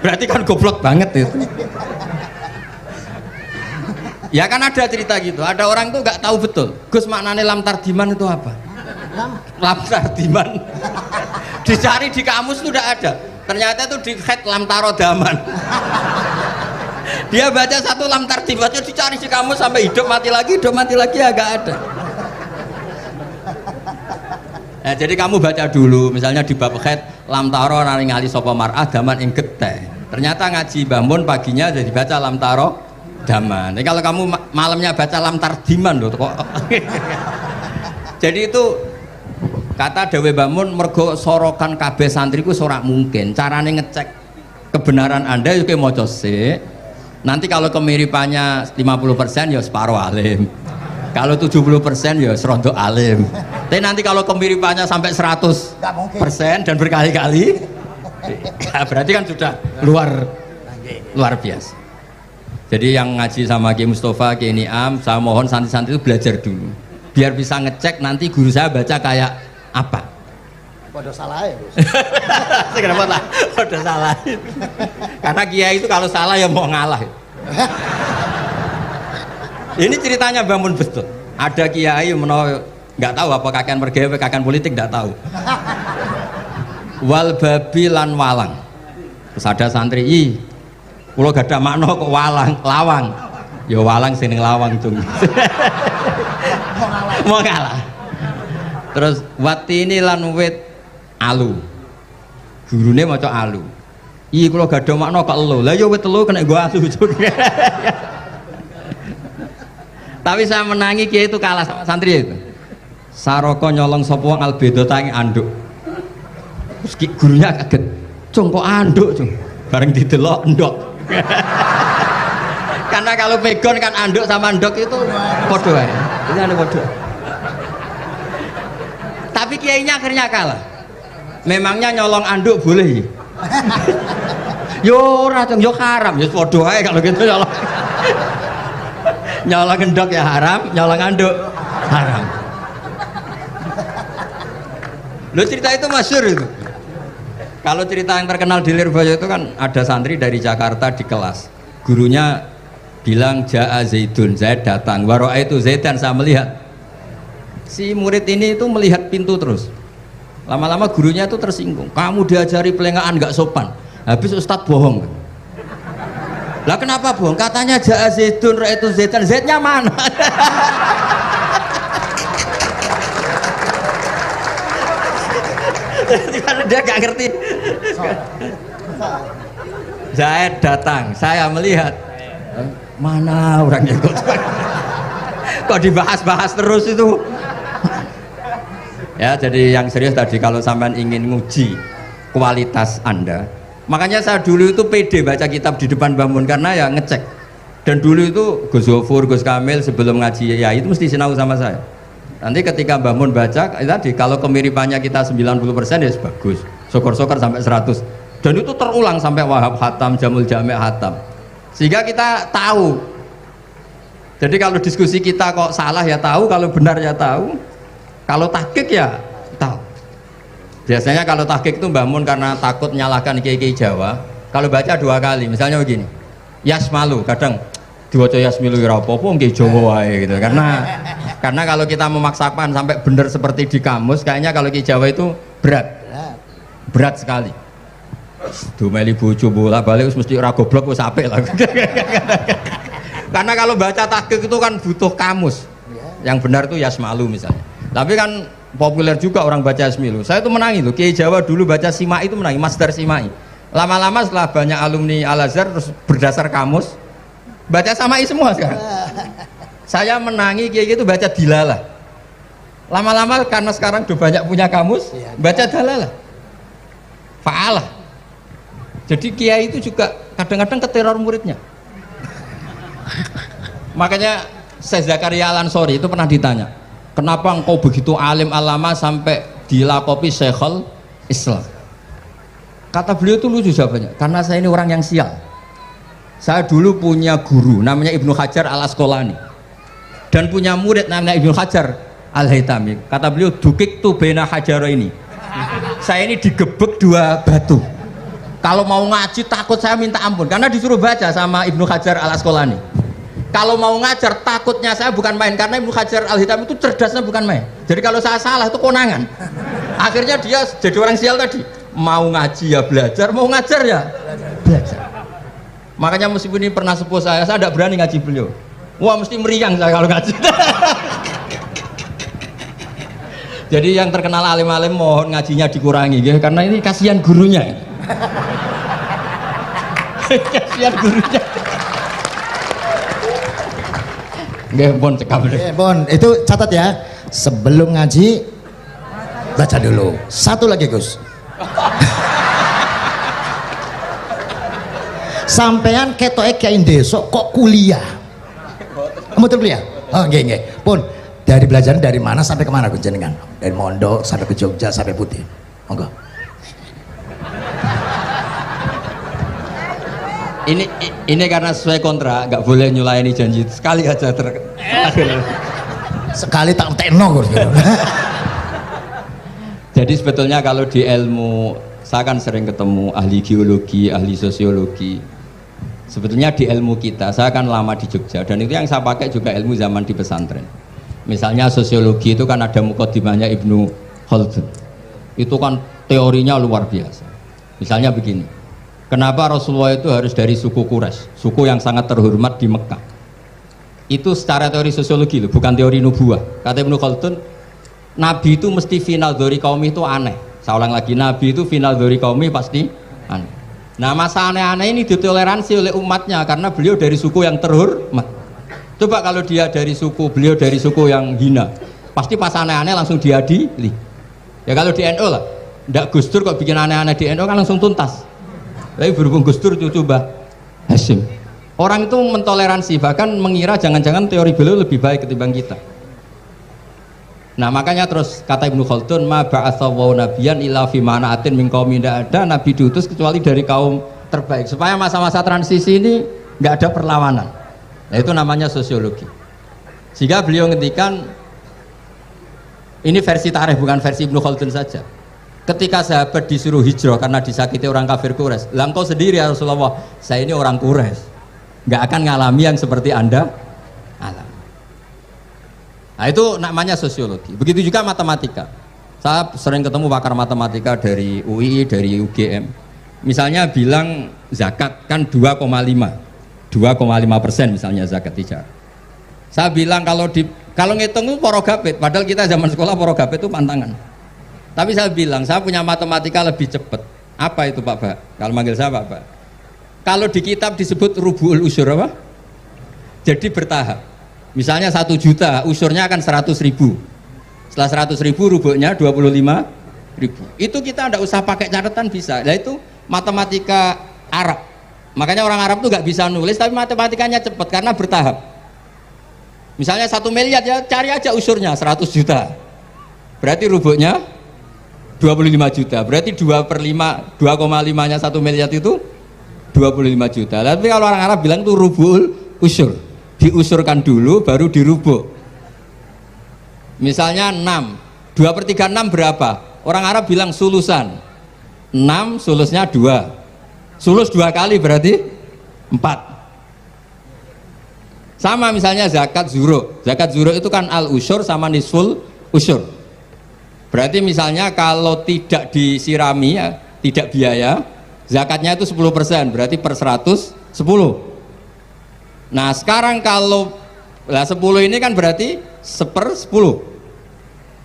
Berarti kan goblok banget itu. Ya kan ada cerita gitu, ada orang tuh nggak tahu betul, Gus maknanya lam tardiman itu apa? Lam tardiman dicari di kamus tuh udah ada, ternyata tuh di khet lam tarodaman. Dia baca satu lam tardimannya dicari di kamus sampai hidup mati lagi agak ada. Nah, jadi kamu baca dulu, misalnya di bab khet lam taro naringali sopo mar'ah daman ing geteh. Ternyata ngaji Mbah Mun paginya jadi baca lam taro daman. Jadi kalau kamu malamnya baca lam tardiman loh kok. Jadi itu kata Dewi Mbah Mun, mergo sorokan kabeh santriku sorak mungkin. Carane ngecek kebenaran Anda yuk maca sik. Nanti kalau kemiripannya 50% ya separuh alim. Kalau 70% ya serontok alim. Tapi nanti kalau kemiripannya sampai 100% dan berkali-kali, ya berarti kan sudah luar biasa. Jadi yang ngaji sama Ki Mustafa, Ki Niam, saya mohon santri-santri itu belajar dulu, biar bisa ngecek nanti guru saya baca kayak apa. Podo salah ya Gus. Kenapa lah? Podo salah. Karena kiai itu kalau salah ya mau ngalah. Ini ceritanya Mbah Mun betul. Ada kiai nggak tahu apa kakean mergawe, kakean politik nggak tahu. Wal babi lan walang. Terus ada santri, kulo gak ada makna kok lawang. Ya walang sing ning lawang cung. Mau ngalah. Terus watini lan wit alu. Gurune maca alu. Kulo gak ada makna kok elo. Lah ya wit telu kena gua alu cung. Tapi saya menangi kiai itu kalah sama santri itu. Saroko nyolong sapa wong albedo tangi anduk. Terus gurunya kaget. Cung kok anduk, cung. Bareng didelok ndok. Karena kalau pegon kan anduk sama ndok itu podo ya. Ini ada podo. Tapi kiainya akhirnya kalah. Memangnya nyolong anduk boleh? Yo ora, cung, yo haram, yo podo ae kalau gitu nyolong. Nyolong ndok ya haram, nyolong anduk haram. Lo cerita itu masyhur itu. Kalau cerita yang terkenal di Lirboyo itu kan ada santri dari Jakarta di kelas. Gurunya bilang Ja'a Zaidun, Zaid datang. Waro'a itu Zaidan, saya melihat. Si murid ini itu melihat pintu terus. Lama-lama gurunya itu tersinggung. Kamu diajari pelengahan nggak sopan. Habis Ustadz bohong. Lah kenapa bohong? Katanya Ja'a Zaidun, Ra'a itu Zaidan. Zaidnya mana? Dia gak ngerti. Zaid datang, saya melihat. Mana orangnya kok dibahas-bahas terus itu. Ya, jadi yang serius tadi, kalau sampean ingin nguji kualitas Anda, makanya saya dulu itu pede baca kitab di depan Mbah Mun karena ya ngecek. Dan dulu itu Gus Zofur, Gus Kamil sebelum ngaji ya itu mesti sinau sama saya. Nanti ketika Mbah Mun baca tadi kalau kemiripannya kita 90% ya bagus. Syukur-syukur sampai 100. Dan itu terulang sampai Wahab Hatam, Jamul Jami' Hatam. Sehingga kita tahu. Jadi kalau diskusi kita kok salah ya tahu, kalau benar ya tahu. Kalau tahqiq ya tahu. Biasanya kalau tahqiq itu Mbah Mun karena takut menyalahkan kiai-kiai Jawa, kalau baca 2 kali, misalnya begini. Yasmalu, kadang diwaca Yasmilu ora apa-apa nggih Jawa wae gitu. Karena kalau kita memaksakan sampai benar seperti di kamus, kayaknya kalau kiai Jawa itu berat sekali. Dumeli bojo bolak-balik mesti ora goblok wis apik lah. Karena kalau baca tahqiq itu kan butuh kamus. Yang benar itu Yasmalu misalnya. Tapi kan populer juga orang baca Yasmilu. Saya tuh menangi loh, kiai Jawa dulu baca Simai itu menangi, Masdar Simai. Lama-lama setelah banyak alumni Al-Azhar terus berdasar kamus baca Samai semua sekarang. Saya menangi kiai itu baca Dilalah. Lama-lama karena sekarang udah banyak punya kamus, baca Dalalah. Fa'alah. Jadi kiai itu juga kadang-kadang keteror muridnya. Makanya Syekh Zakaria Al-Ansori itu pernah ditanya, kenapa engkau begitu alim alama sampai dilakopi Syekhul Islam? Kata beliau itu lucu jawabannya, karena saya ini orang yang sial. Saya dulu punya guru namanya Ibnu Hajar Al-Asqalani dan punya murid namanya Ibnu Hajar Al-Haytami. Kata beliau, dukik tu bena hajaro ini. Saya ini digebek 2 batu. Kalau mau ngaji takut saya minta ampun karena disuruh baca sama Ibnu Hajar Al-Asqalani. Kalau mau ngajar takutnya saya bukan main karena Ibnu Hajar Al-Haytami itu cerdasnya bukan main. Jadi kalau saya salah itu konangan. Akhirnya dia jadi orang sial tadi. Mau ngaji ya belajar, mau ngajar ya belajar. Makanya meskipun ini pernah sepuh saya tidak berani ngaji beliau. Wah mesti meriang saya kalau ngaji. Jadi yang terkenal alim-alim mohon ngajinya dikurangi ya, karena ini kasihan gurunya. Kasihan gurunya. Nggih, Bon cekap. Bon, itu catat ya. Sebelum ngaji baca dulu. Satu lagi, Gus. Sampean ketoke kiai ndesok kok kuliah? Betul kuliah? Oh, nggih. Pun dari belajar dari mana sampai kemana Gus jenengan? Dari Mondok sampai ke Jogja sampai Putih. Monggo. Ini karena sesuai kontrak, nggak boleh nyulayani janji sekali aja Sekali tak tekno Gus. Jadi sebetulnya kalau di ilmu, saya kan sering ketemu ahli geologi, ahli sosiologi. Sebetulnya di ilmu kita, saya kan lama di Jogja dan itu yang saya pakai juga ilmu zaman di pesantren. Misalnya sosiologi itu kan ada mukadimahnya Ibnu Khaldun. Itu kan teorinya luar biasa. Misalnya begini, kenapa Rasulullah itu harus dari suku Quraisy, suku yang sangat terhormat di Mekah? Itu secara teori sosiologi loh, bukan teori nubuah. Kata Ibnu Khaldun, Nabi itu mesti final dari kaum itu aneh. Saya ulang lagi, Nabi itu final dari kaum pasti aneh. Nah masa aneh-aneh ini ditoleransi oleh umatnya karena beliau dari suku yang terhormat. Coba kalau dia dari suku, beliau dari suku yang hina, pasti pas aneh-aneh langsung diadili. Ya kalau di NU lah, ndak Gus Dur kok bikin aneh-aneh di NU kan langsung tuntas. Tapi berhubung Gus Dur cucu Mbah Hasyim, orang itu mentoleransi, bahkan mengira jangan-jangan teori beliau lebih baik ketimbang kita. Nah makanya terus kata Ibnu Khaldun, ma ba'atsawu nabiyan illa fi manaatin min qaumin, tidak ada nabi diutus kecuali dari kaum terbaik supaya masa-masa transisi ini nggak ada perlawanan. Nah itu namanya sosiologi. Sehingga beliau ngendikan, ini versi tarikh bukan versi Ibnu Khaldun saja. Ketika sahabat disuruh hijrah karena disakiti orang kafir Quraisy, lah engkau sendiri ya Rasulullah, saya ini orang Quraisy, nggak akan ngalami yang seperti Anda alami. Nah itu namanya sosiologi. Begitu juga matematika. Saya sering ketemu pakar matematika dari UI, dari UGM. Misalnya bilang zakat kan 2,5% misalnya zakat tijar. Saya bilang kalau ngitung itu porogapit, padahal kita zaman sekolah porogapit itu pantangan. Tapi saya bilang saya punya matematika lebih cepat. Apa itu Pak Ba? Kalau manggil saya Pak Ba. Kalau di kitab disebut rubu'ul usyur apa? Jadi bertahap. Misalnya 1 juta, usurnya akan 100.000. Setelah 100.000 rubuknya 25.000. Itu kita tidak usah pakai catatan bisa. Nah itu matematika Arab. Makanya orang Arab tuh nggak bisa nulis, tapi matematikanya cepat karena bertahap. Misalnya 1 miliar ya cari aja usurnya 100 juta. Berarti rubuhnya 25 juta. Berarti 2/5, 2,5-nya 1 miliar itu 25 juta. Tapi kalau orang Arab bilang itu rubul usur. Diusurkan dulu baru dirubuk. Misalnya 6. 2/3 6 berapa? Orang Arab bilang sulusan. 6 sulusnya 2. Sulus 2 kali berarti 4. Sama misalnya zakat zuro. Zakat zuro itu kan al usur sama nisful usur. Berarti misalnya kalau tidak disirami ya, tidak biaya, zakatnya itu 10%, berarti per 100 10. Nah sekarang kalau 10 ini kan berarti 1/10.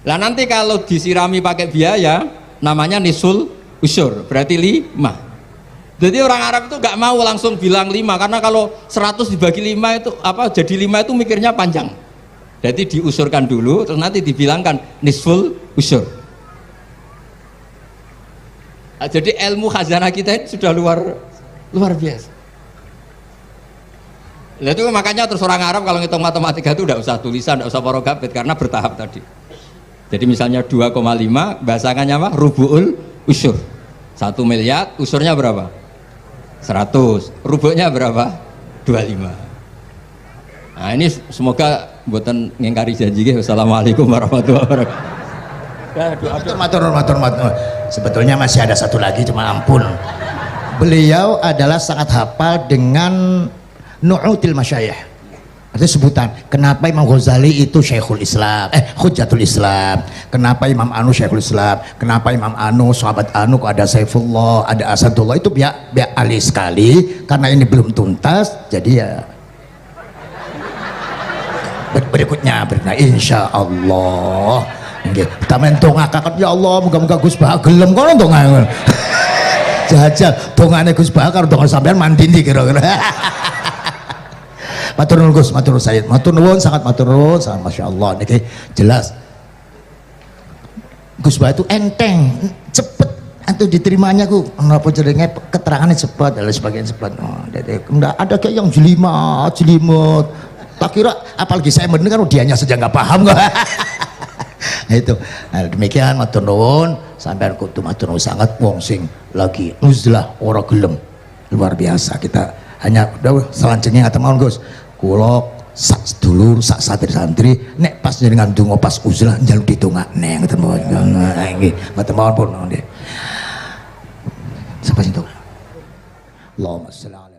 Lah nanti kalau disirami pakai biaya namanya nisul usur, berarti 5. Jadi orang Arab itu nggak mau langsung bilang 5 karena kalau 100 dibagi 5 itu apa jadi 5 itu mikirnya panjang. Jadi diusurkan dulu terus nanti dibilangkan nisful usur. Nah, jadi ilmu khazanah kita itu sudah luar biasa. Nah, itu makanya terus orang Arab kalau ngitung matematika itu tidak usah tulisan, tidak usah parogabit karena bertahap tadi. Jadi misalnya 2,5 bahasannya apa? Rubu'ul usur. 1 miliar usurnya berapa? 100. Rubuhnya berapa? 25. Nah ini semoga buatan ngingkari janji. Wassalamualaikum warahmatullahi wabarakatuh. Matur. Sebetulnya masih ada satu lagi, cuma ampun. Beliau adalah sangat hafal dengan nu'util masyayikh. Artinya sebutan, kenapa Imam Ghazali itu Syekhul Islam, Hujjatul Islam, kenapa Imam Anu Syekhul Islam, kenapa Imam Anu, sahabat Anu kok ada Saifullah, ada Asadullah, itu biar ahli sekali, karena ini belum tuntas, jadi ya berikutnya insya Allah kita mentongakakan ya Allah, moga-moga Gus Bah gelem kono tongakan jajal tongane Gus Bah karo tongan sampean mandindi kira-kira. Matur nuwun Gus, matur nuwun Sayyid, matur nuwun, sangat matur nuwun, sangat masya Allah. Niki jelas Gus Bah itu enteng, cepet atau diterimanya ku, kenapa jadinya keterangannya cepat dan sebagainya cepat. Oh, enggak ada kayak yang jelimet. Tak kira apalagi saya mendengar dianya saja nggak paham nggak. Nah, itu. Nah, demikian matur nuwun, sampean kudu matur nuwun sangat wong sing lagi uzlah ora gelem. Luar biasa kita. Hanya udah selanjutnya ngaten mawon Gus. Kula sak sedulur sak santri-santri nek pas jenengan donga pas uzlah njaluk ditongakne ngoten mawon. Nggih, ngoten mawon pun nggih. Sampai situ. Allahumma sholli